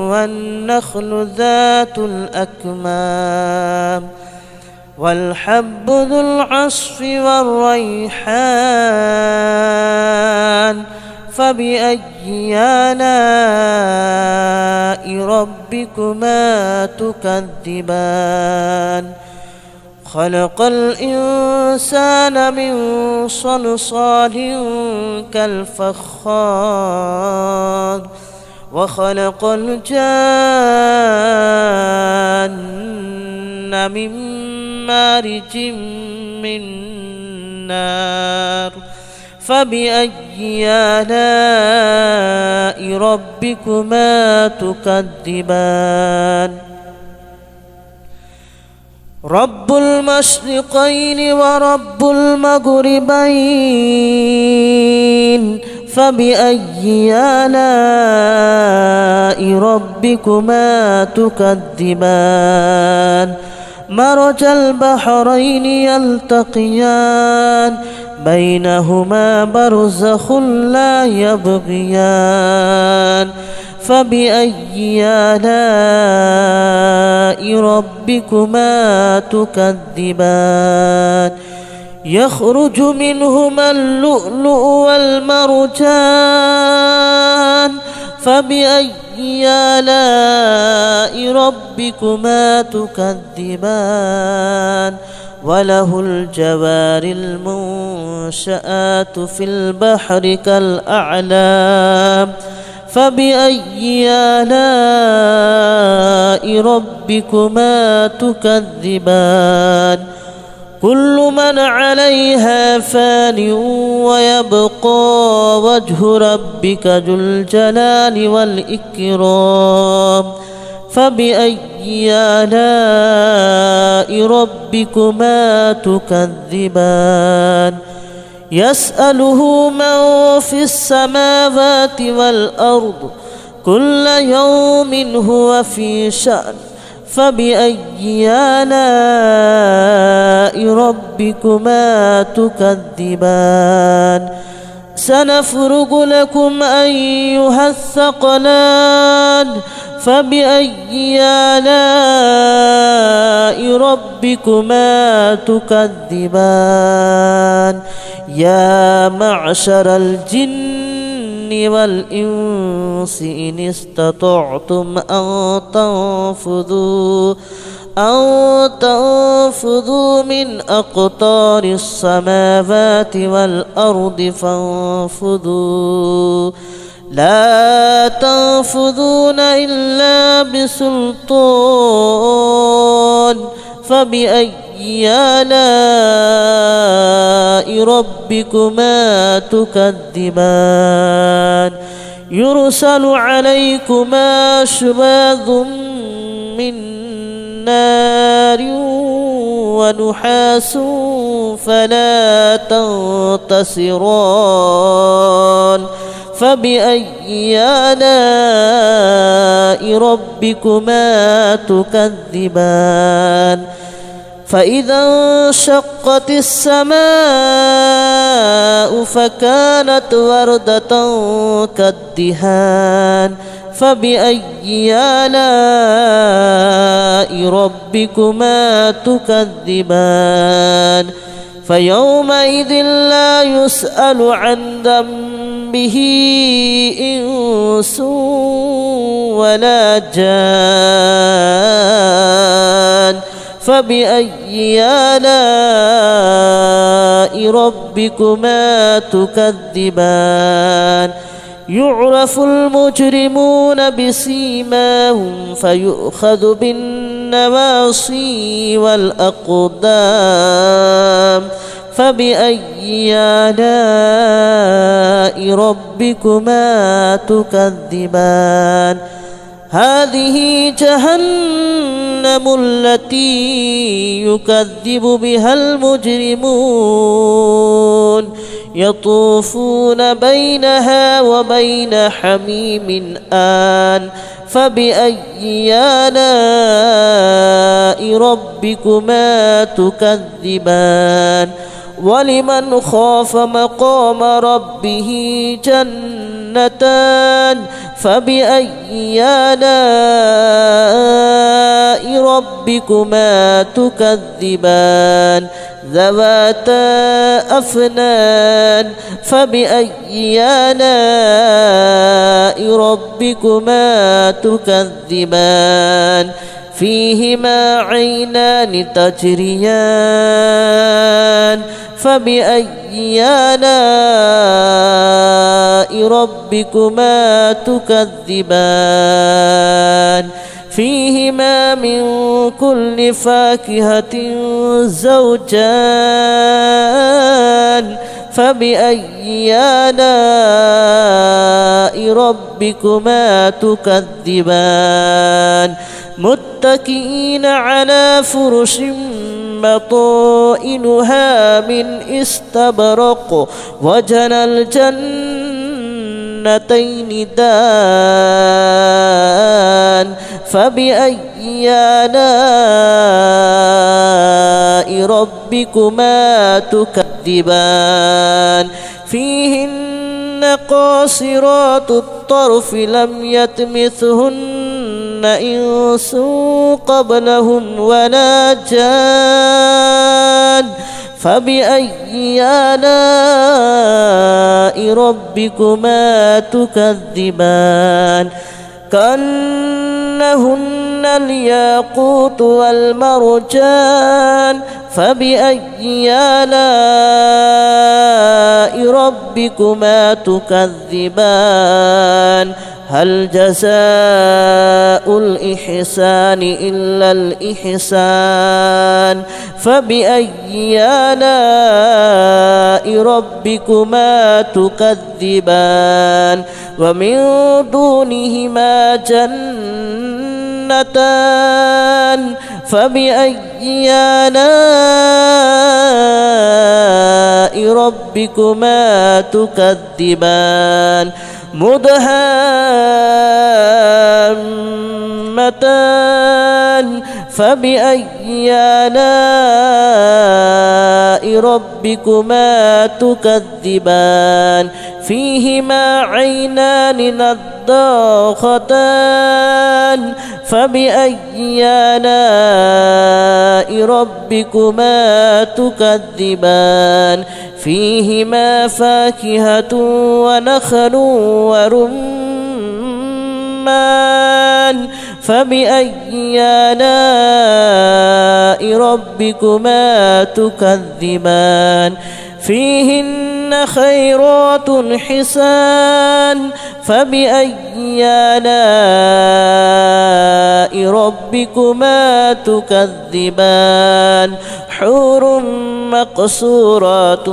[SPEAKER 3] والنخل ذات الأكمام والحب ذو العصف والريحان فبأي آلاء ربكما تكذبان خلق الإنسان من صلصال كالفخار وخلق الجان من مارج من نار فبأي آلاء ربكما تكذبان رب المشرقين ورب المغربين فبأي آلاء ربكما تكذبان مرج البحرين يلتقيان بينهما برزخ لا يبغيان فبأي آلاء ربكما تكذبان يخرج منهما اللؤلؤ والمرجان فبأي آلاء ربكما تكذبان وله الجوار المنشآت في البحر كالأعلام فبأي آلاء ربكما تكذبان كل من عليها فان ويبقى وجه ربك ذو الجلال والإكرام فبأي آلاء ربكما تكذبان يسأله من في السماوات والأرض كل يوم هو في شأن فبأي آلاء ربكما تكذبان سنفرغ لكم أيها الثقلان فبأي آلاء ربكما تكذبان يا معشر الجن والإنس إن استطعتم أن تنفذوا من أقطار السماوات والأرض فانفذوا لا تنفذون إلا بسلطان فبأي آلاء ربكما تكذبان يرسل عليكما شواظ من نار ونحاس فلا تنتصران فبأي آلاء ربكما تكذبان فإذا انشقت السماء فكانت وردة كالدهان فبأي آلاء ربكما تكذبان فيومئذ لا يسأل عن ذنبه إنس ولا جان فبأي آلاء ربكما تكذبان يعرف المجرمون بسيماهم فيؤخذ بالنواصي والأقدام فبأي آلاء ربكما تكذبان هذه جهنم التي يكذب بها المجرمون يطوفون بينها وبين حميم آن فبأي آلاء ربكما تكذبان ولمن خاف مقام ربه جنتان فبأي آلاء ربكما تكذبان ذواتا أفنان فبأي آلاء ربكما تكذبان فيهما عينان تجريان فبأي آلاء ربكما تكذبان فيهما من كل فاكهة زوجان فبأي آلاء ربكما تكذبان متكئين على فرش بطائنها من استبرق وجنى الجنتين دان فبأي آلاء ربكما تكذبان فيهن قاصرات الطرف لم يطمثهن إنس قبلهم ولا جان فبأي آلاء ربكما تكذبان كأنهن الياقوت والمرجان فبأي آلاء ربكما تكذبان هل جزاء الإحسان إلا الإحسان فبأي آلاء ربكما تكذبان ومن دونهما جنتان فبأي آلاء ربكما تكذبان مدهامتان فبأي آلاء ربكما تكذبان فيهما عينان نضاختان فبأي آلاء ربكما تكذبان فيهما فاكهة ونخل ورمان فبأي آلاء ربكما تكذبان فيهن خيرات حسان فبأي آلاء ربكما تكذبان حور مقصورات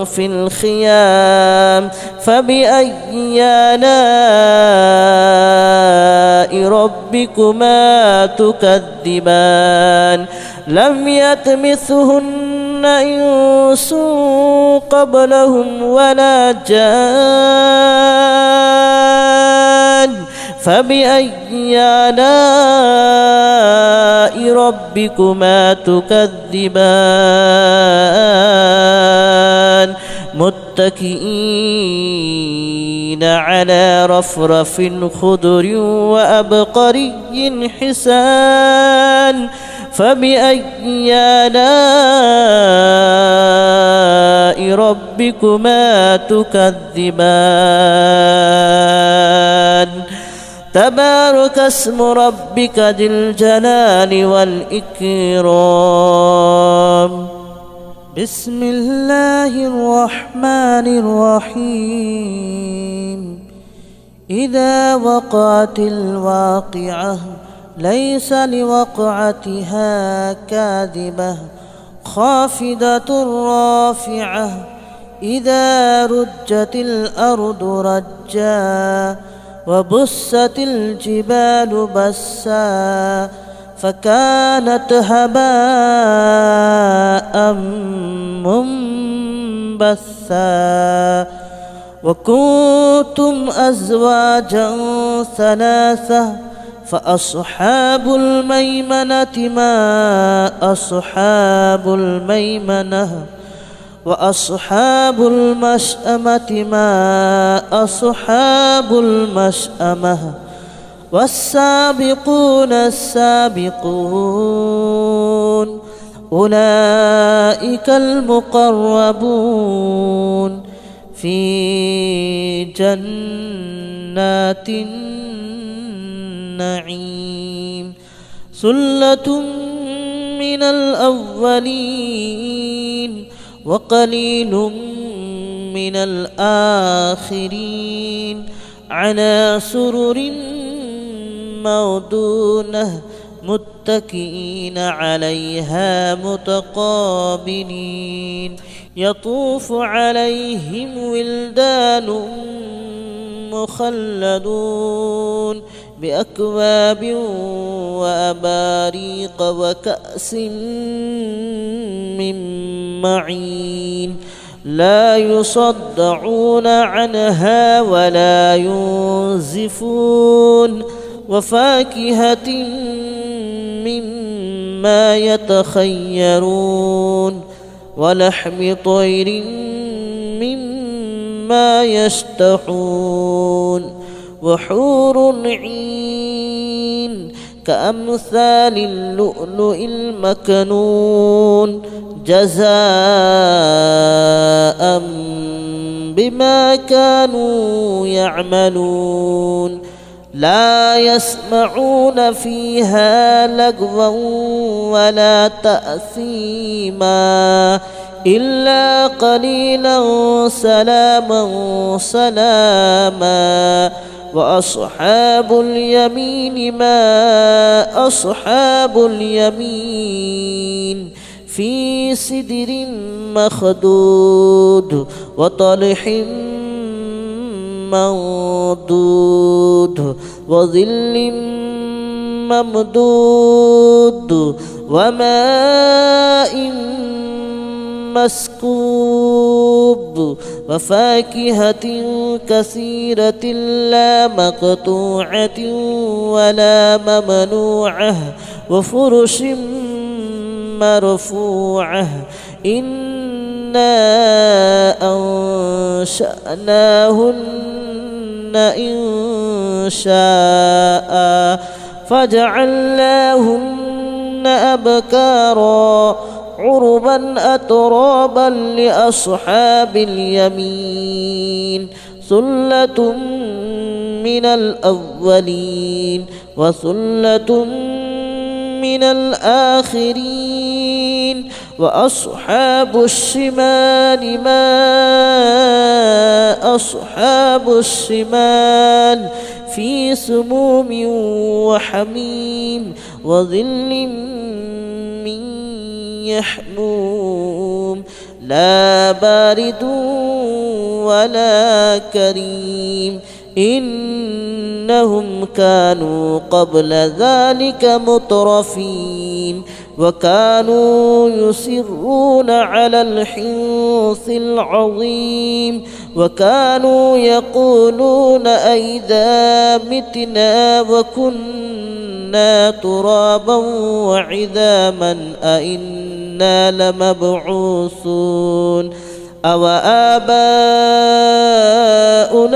[SPEAKER 3] في الخيام فبأي آلاء ربكما تكذبان لم يطمثهن إنس قبلهم ولا جان فبأي آلاء ربكما تكذبان متكئين على رفرف خضر وأبقري حسان فبأي آلاء ربكما تكذبان تبارك اسم ربك ذي الجلال والإكرام بسم الله الرحمن الرحيم إذا وقعت الواقعة ليس لوقعتها كاذبة خافضة رافعة إذا رجت الأرض رجا وبست الجبال بسا فكانت هباء منبثا وكنتم أزواجا ثلاثة فأصحاب الميمنة ما أصحاب الميمنة وأصحاب المشأمة ما أصحاب المشأمة والسابقون السابقون أولئك المقربون في جنات النعيم ثلة من الأولين وقليل من الآخرين على سرر موضونة متكئين عليها متقابلين يطوف عليهم ولدان مخلدون بأكواب وأباريق وكأس من معين لا يصدعون عنها ولا ينزفون وفاكهة مما يتخيرون ولحم طير مما يشتهون وحور عين كأمثال اللؤلؤ المكنون جزاء بما كانوا يعملون لا يسمعون فيها لغوا ولا تأثيما إلا قليلا سلاما سلاما وأصحاب اليمين ما أصحاب اليمين في سدر مخدود وطلح منضود وظل ممدود وماء مسكوب وفاكهة كثيرة لا مقطوعة ولا ممنوعة وفرش مرفوعة إنا أنشأناهن إن شاء فجعلناهن أبكارا عربا أترابا لأصحاب اليمين ثلة من الأولين وثلة من الآخرين وأصحاب الشمال ما أصحاب الشمال في سموم وحميم وظل من يحموم لا بارد ولا كريم إنهم كانوا قبل ذلك مترفين وكانوا يصرون على الحنث العظيم وكانوا يقولون أئذا متنا وكنا ترابا وعظاما أئنا لمبعوثون أو آباؤنا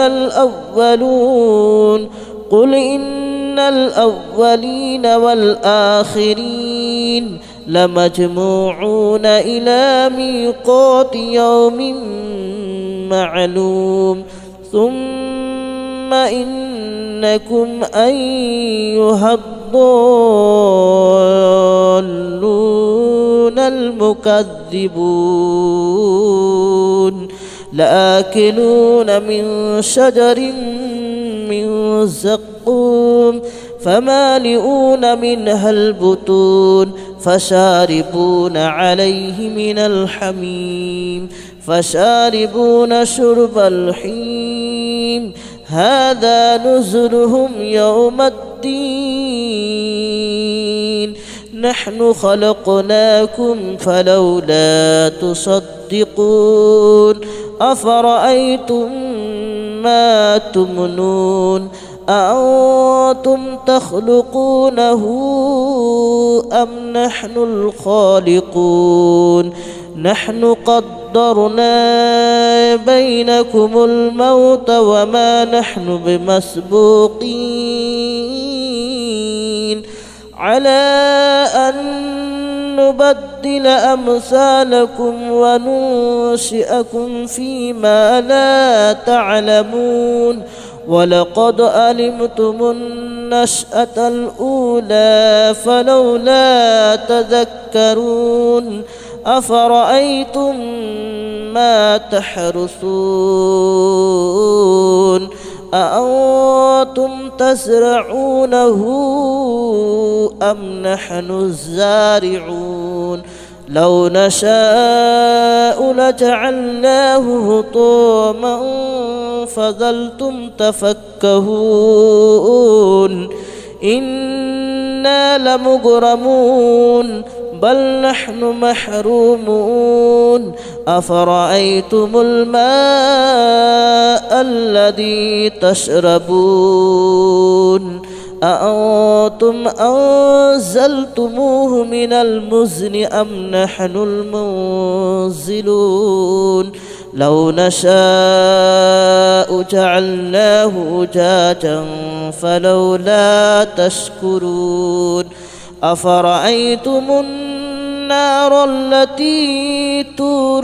[SPEAKER 3] الأولون قل إن الأولين والآخرين لمجموعون إلى ميقات يوم معلوم ثم إنكم أيها الضالون المكذبون لآكلون من شجر من زقوم فمالئون منها البطون فشاربون عليه من الحميم فشاربون شرب الحميم هذا نزلهم يوم الدين نحن خلقناكم فلولا تصدقون أفرأيتم ما تمنون أأنتم تخلقونه أم نحن الخالقون نحن قدرنا بينكم الموت وما نحن بمسبوقين على أن نبدل أمثالكم وننشئكم فيما لا تعلمون ولقد علمتم النشأة الأولى فلولا تذكرون أفرأيتم ما تحرثون أأنتم تزرعونه أم نحن الزارعون لو نشاء لجعلناه هطاما فظلتم تفكهون إنا لمغرمون بل نحن محرومون أفرأيتم الماء الذي تشربون أأنتم أنزلتموه من المزن أم نحن المنزلون لو نشاء جعلناه أجاجا فلولا تشكرون أفرأيتم النار التي تورون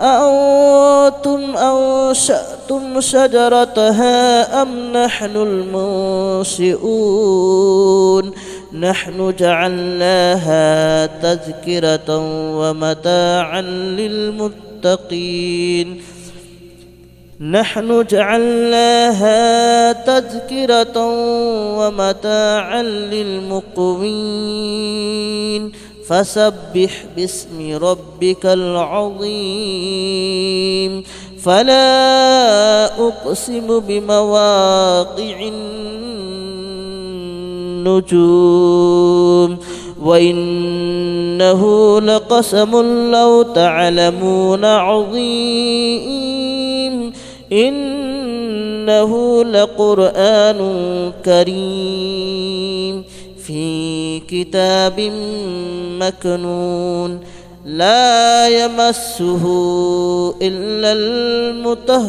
[SPEAKER 3] أأنتم أنشأتم شجرتها أم نحن المنشئون نحن جعلناها تذكرة ومتاعا للمتقين نحن جعلناها تذكرة ومتاعا للمقوين فسبح باسم ربك العظيم فلا أقسم بمواقع النجوم وإنه لقسم لو تعلمون عظيم إنه لقرآن كريم في كتاب مكنون لا يمسه إلا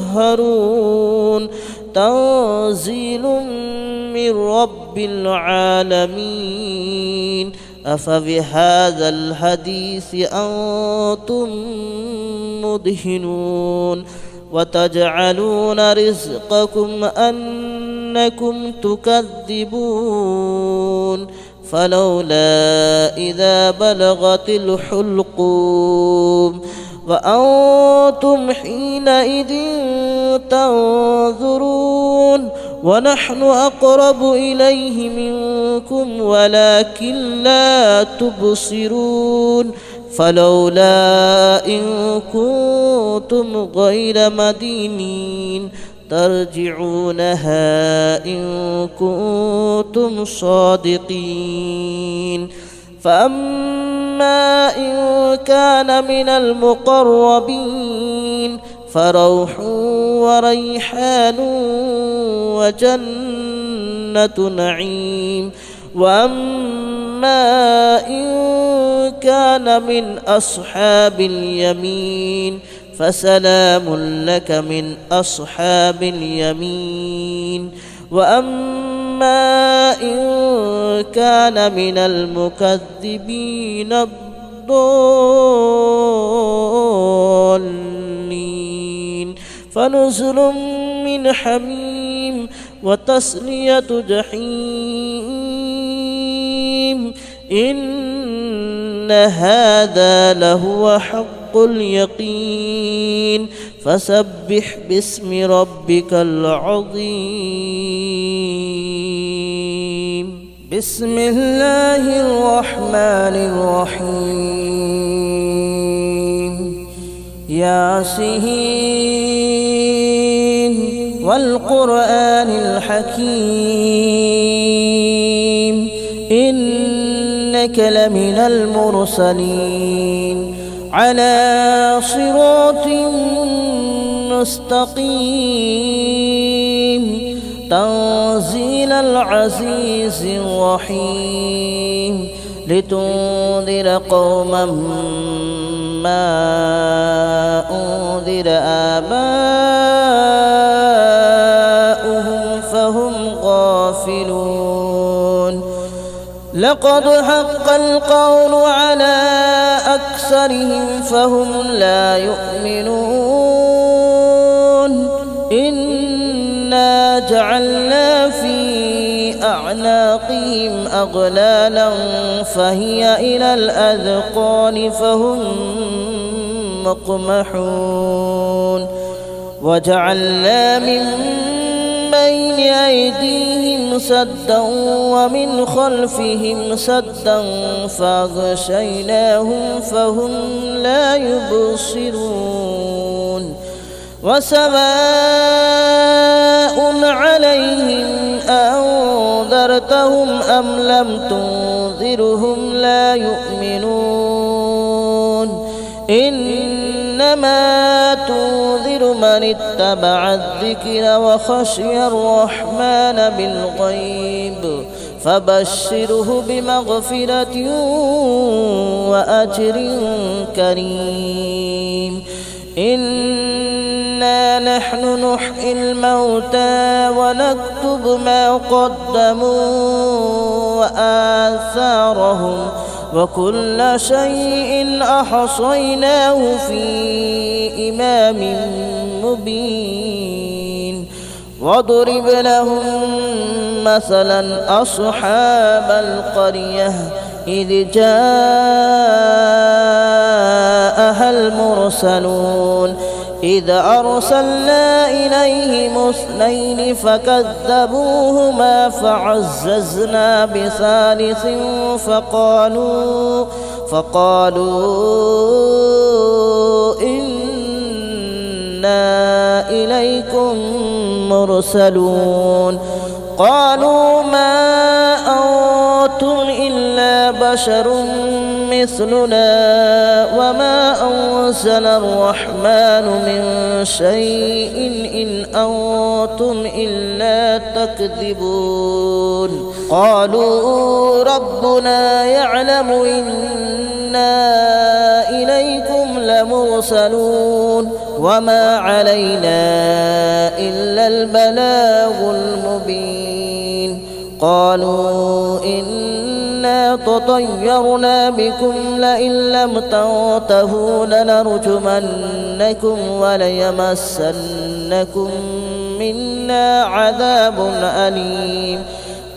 [SPEAKER 3] المطهرون تنزيل من رب العالمين أفبهذا الحديث أنتم مدهنون وتجعلون رزقكم أنكم تكذبون فلولا إذا بلغت الحلقوم وأنتم حينئذ تنظرون ونحن أقرب إليه منكم ولكن لا تبصرون فلولا إن كنتم غير مدينين ترجعونها إن كنتم صادقين فأما إن كان من المقربين فروح وريحان وجنة نعيم وأما إن كان من أصحاب اليمين فسلام لك من أصحاب اليمين وأما إن كان من المكذبين الضالين فنزل من حميم وتصلية جحيم إن هذا لهو حق اليقين فسبح باسم ربك العظيم بسم الله الرحمن الرحيم ياسين والقرآن الحكيم إنك لمن المرسلين على صراط مستقيم تنزيل العزيز الرحيم لتنذر قوما ما أنذر آباؤهم فهم غافلون لقد حق القول على أكثرهم فهم لا يؤمنون إنا جعلنا في أعناقهم أغلالا فهي إلى الأذقان فهم مقمحون وجعلنا من بين أيديهم سدا ومن خلفهم سدا فأغشيناهم فهم لا يبصرون وسواء عليهم أنذرتهم أم لم تنذرهم لا يؤمنون إنما تنذر من اتبع الذكر وخشي الرحمن بالغيب فبشره بمغفرة وأجر كريم إنا نحن نحيي الموتى ونكتب ما قدموا وآثارهم وكل شيء أحصيناه في إمام مبين واضرب لهم مثلا أصحاب القرية إذ جاءها المرسلون إذ أرسلنا إليهم اثنين فكذبوهما فعززنا بثالث فقالوا إنا إليكم مرسلون قالوا ما أنتم إلا بشر مثلنا وما أنزل الرحمن من شيء إن أنتم إلا تكذبون قالوا ربنا يعلم إنا إليكم لمرسلون وما علينا إلا البلاغ المبين قالوا إنا تطيرنا بكم لئن لم تنتهوا لنرجمنكم وليمسنكم منا عذاب أليم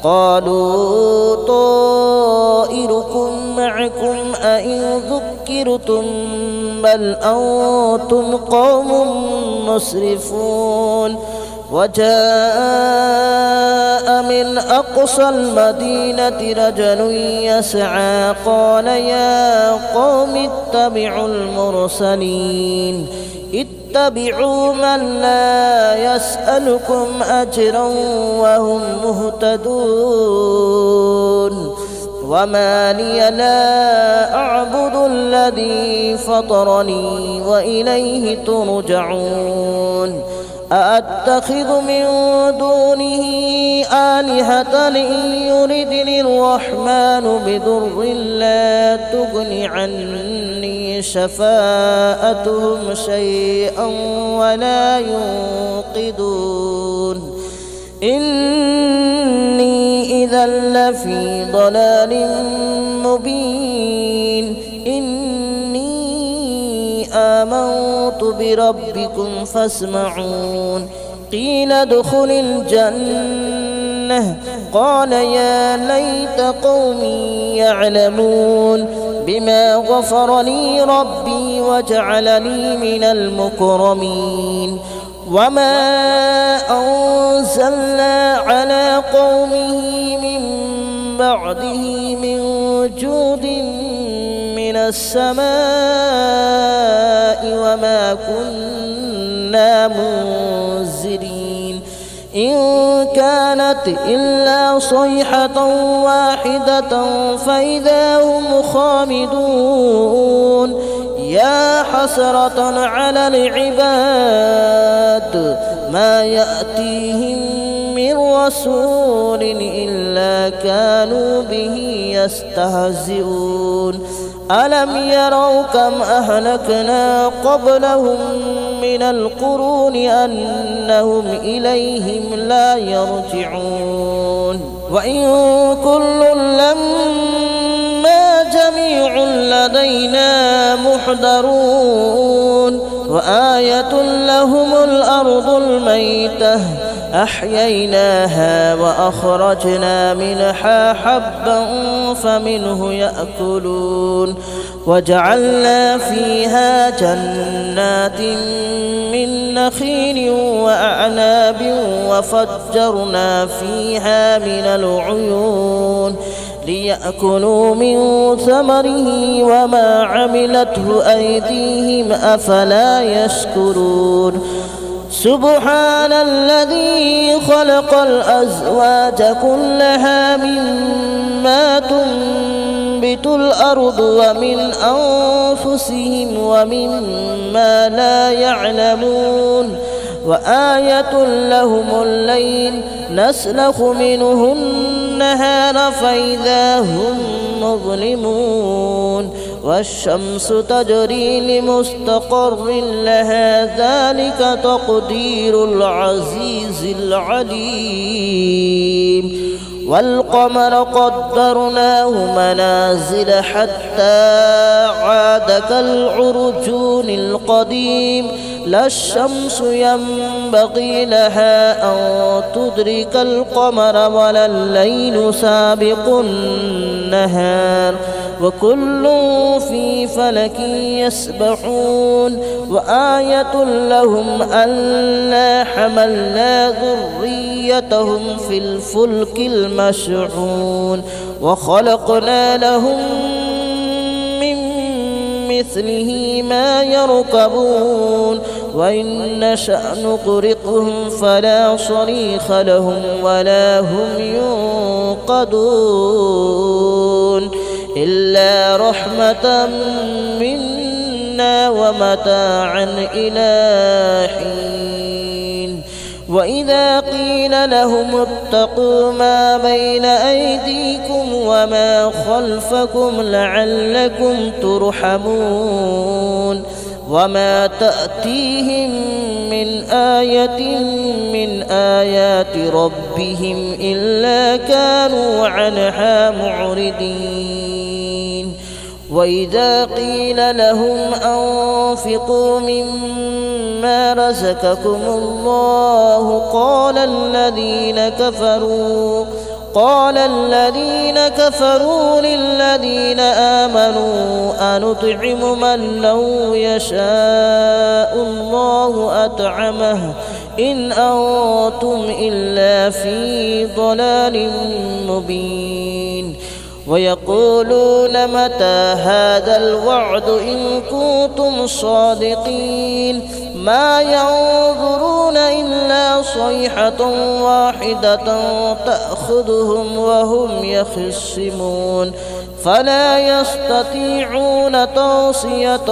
[SPEAKER 3] قالوا طائركم معكم أئن ذكرتم بل أنتم قوم مسرفون وجاء من أقصى المدينة رجل يسعى قال يا قوم اتبعوا المرسلين اتبعوا من لا يسألكم أجرا وهم مهتدون وما لي لا أعبد الذي فطرني وإليه ترجعون أأتخذ من دونه آلهة إن يردني الرحمن بضر لا تغن عني شفاءتهم شيئا ولا ينقذون إني إذا لفي ضلال مبين آمنت بربكم فاسمعون قيل ادخل الجنة قال يا ليت قومي يعلمون بما غفر لي ربي وجعلني من المكرمين وما أنزلنا على قومه من بعده من جود من السماء وما كنا منزلين إن كانت إلا صيحة واحدة فإذا هم خامدون يا حسرة على العباد ما يأتيهم من رسول إلا كانوا به يستهزئون ألم يروا كم أهلكنا قبلهم من القرون أنهم إليهم لا يرجعون وإن كل لما جميع لدينا محضرون وآية لهم الأرض الميتة أحييناها وأخرجنا منها حبا فمنه يأكلون وجعلنا فيها جنات من نخيل وأعناب وفجرنا فيها من العيون ليأكلوا من ثمره وما عملته أيديهم أفلا يشكرون سبحان الذي خلق الأزواج كلها مما تنبت الأرض ومن أنفسهم ومما لا يعلمون وآية لهم الليل نسلخ منه النهار فإذا هم مظلمون والشمس تجري لمستقر لها ذلك تقدير العزيز العليم والقمر قدرناه منازل حتى عاد كالعرجون القديم لا الشمس ينبغي لها أن تدرك القمر ولا الليل سابق النهار وكل في فلك يسبحون وآية لهم ألا حملنا ذريتهم في الفلك المشحون وخلقنا لهم من مثله ما يركبون وإن نشأ نغرقهم فلا صريخ لهم ولا هم ينقذون إلا رحمة منا ومتاعا إلى حين وإذا قيل لهم اتقوا ما بين أيديكم وما خلفكم لعلكم ترحمون وما تأتيهم من آية من آيات ربهم إلا كانوا عنها معرضين وإذا قيل لهم أنفقوا مما رزقكم الله قال الذين كفروا للذين آمنوا أنطعم من لو يشاء الله أطعمه إن أنتم إلا في ضلال مبين ويقولون متى هذا الوعد إن كنتم صادقين ما ينظرون إلا صيحة واحدة تأخذهم وهم يخصمون فلا يستطيعون توصية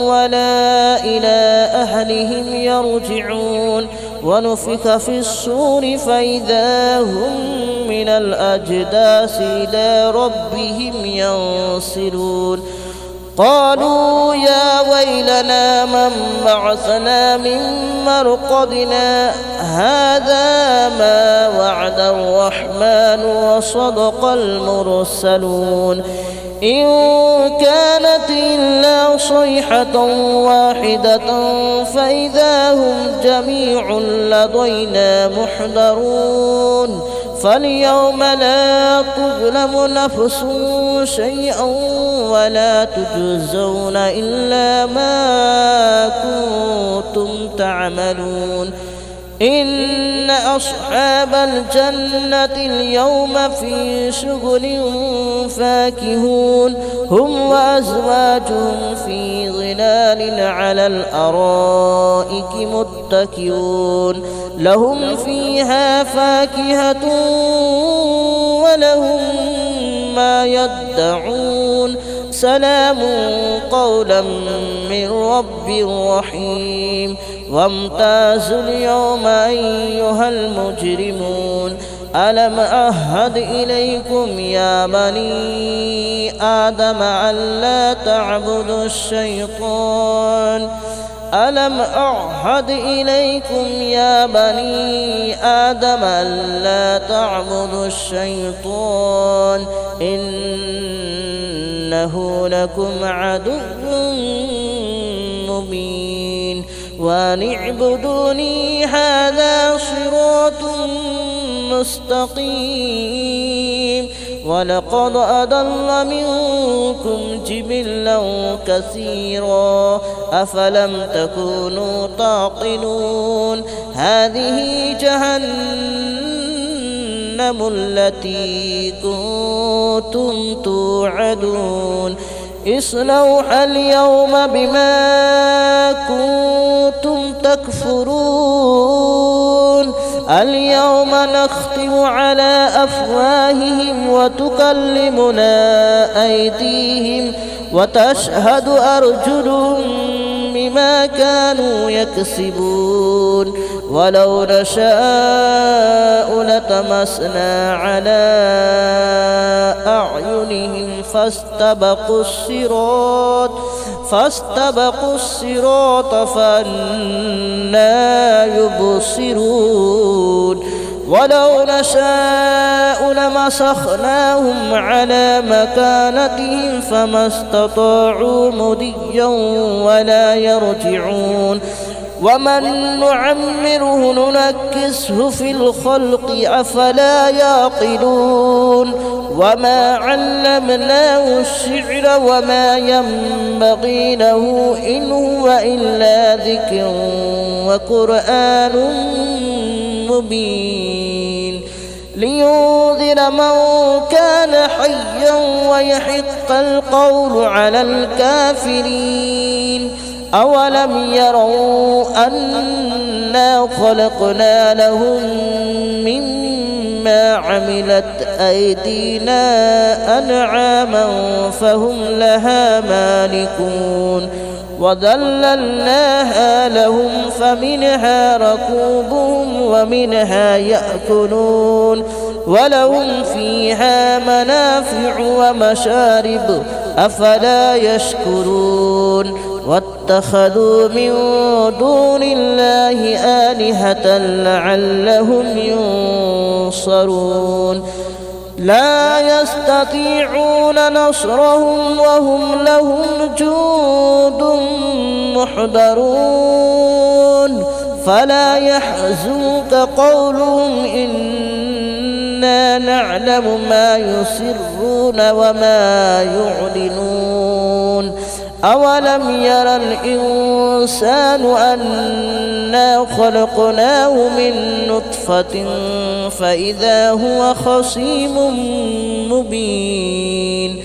[SPEAKER 3] ولا إلى أهلهم يرجعون ونفخ في الصور فإذا هم من الأجداث إلى ربهم ينسلون قالوا يا ويلنا من بعثنا من مرقدنا هذا ما وعد الرحمن وصدق المرسلون إن كانت إلا صيحة واحدة فإذا هم جميع لدينا محضرون فاليوم لا تظلم نفس شيئا ولا تجزون إلا ما كنتم تعملون إن أصحاب الجنة اليوم في شغل فاكهون هم وأزواجهم في ظلال على الأرائك متكئون لهم فيها فاكهة ولهم ما يدعون سلام قولا من رب رحيم وامتازوا اليوم أيها المجرمون ألم أعهد إليكم يا بني آدم ألا تعبدوا الشيطان ألم أعهد إليكم يا بني آدم ألا تعبدوا الشيطان إنه لكم عدو مبين وأن اعبدوني هذا صراط مستقيم ولقد أضل منكم جبلا كثيرا أفلم تكونوا تعقلون هذه جهنم التي كنتم توعدون اصلوها اليوم بما كنتم تكفرون اليوم نختم على أفواههم وتكلمنا أيديهم وتشهد أرجلهم بما كانوا يكسبون ولو نشاء لطمسنا على أعينهم فاستبقوا الصراط فأنى يبصرون ولو نشاء لمسخناهم على مكانتهم فما استطاعوا مضيا ولا يرجعون ومن نعمره ننكسه في الخلق أفلا يعقلون وما علمناه الشعر وما ينبغي له إن هو إلا ذكر وقرآن مبين لينذر من كان حيا ويحق القول على الكافرين أولم يروا أنا خلقنا لهم مما عملت أيدينا أنعاما فهم لها مالكون وذللناها لهم فمنها ركوبهم ومنها يأكلون ولهم فيها منافع ومشارب أفلا يشكرون واتخذوا من دون الله آلهة لعلهم ينصرون لا يستطيعون نصرهم وهم لهم جند محضرون فلا يحزنك قولهم إنا نعلم ما يسرون وما يعلنون أولم ير الإنسان أنا خلقناه من نطفة فإذا هو خصيم مبين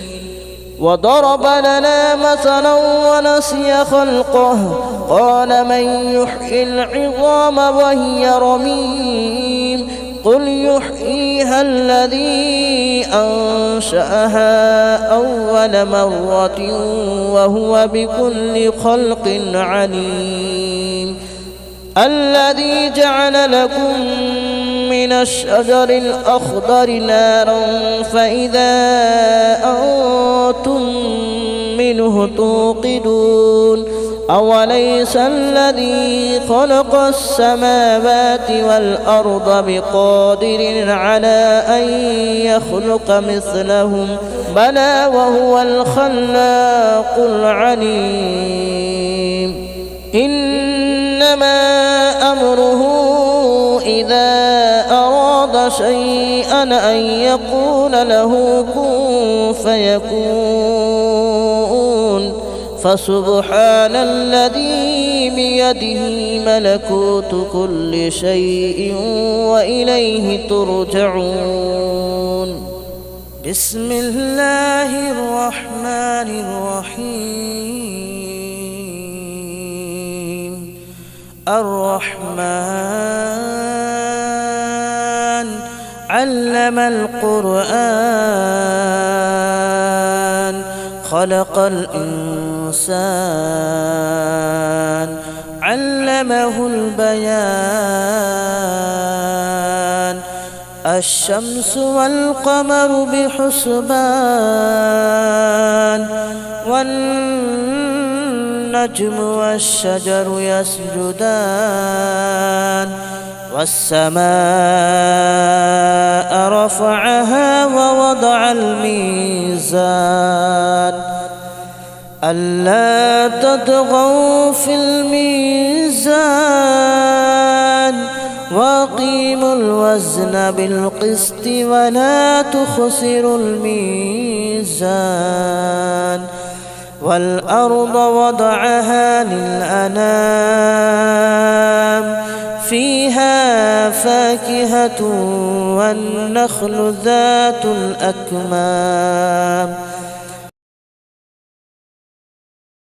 [SPEAKER 3] وضرب لنا مثلا ونسي خلقه قال من يحيي العظام وهي رميم قل يحييها الذي أنشأها أول مرة وهو بكل خلق عليم الذي جعل لكم من الشجر الأخضر نارا فإذا أنتم منه توقدون أوليس الذي خلق السماوات والأرض بقادر على أن يخلق مثلهم بلى وهو الخلاق العليم إنما أمره إذا أراد شيئا أن يقول له كن فيكون فسبحان الذي بيده ملكوت كل شيء وإليه ترجعون بسم الله الرحمن الرحيم الرحمن علم القرآن خلق الإنسان علمه البيان الشمس والقمر بحسبان والنهار والنجم والشجر يسجدان والسماء رفعها ووضع الميزان ألا تطغوا في الميزان وأقيموا الوزن بالقسط ولا تخسروا الميزان والأرض وضعها للأنام فيها فاكهة والنخل ذات الأكمام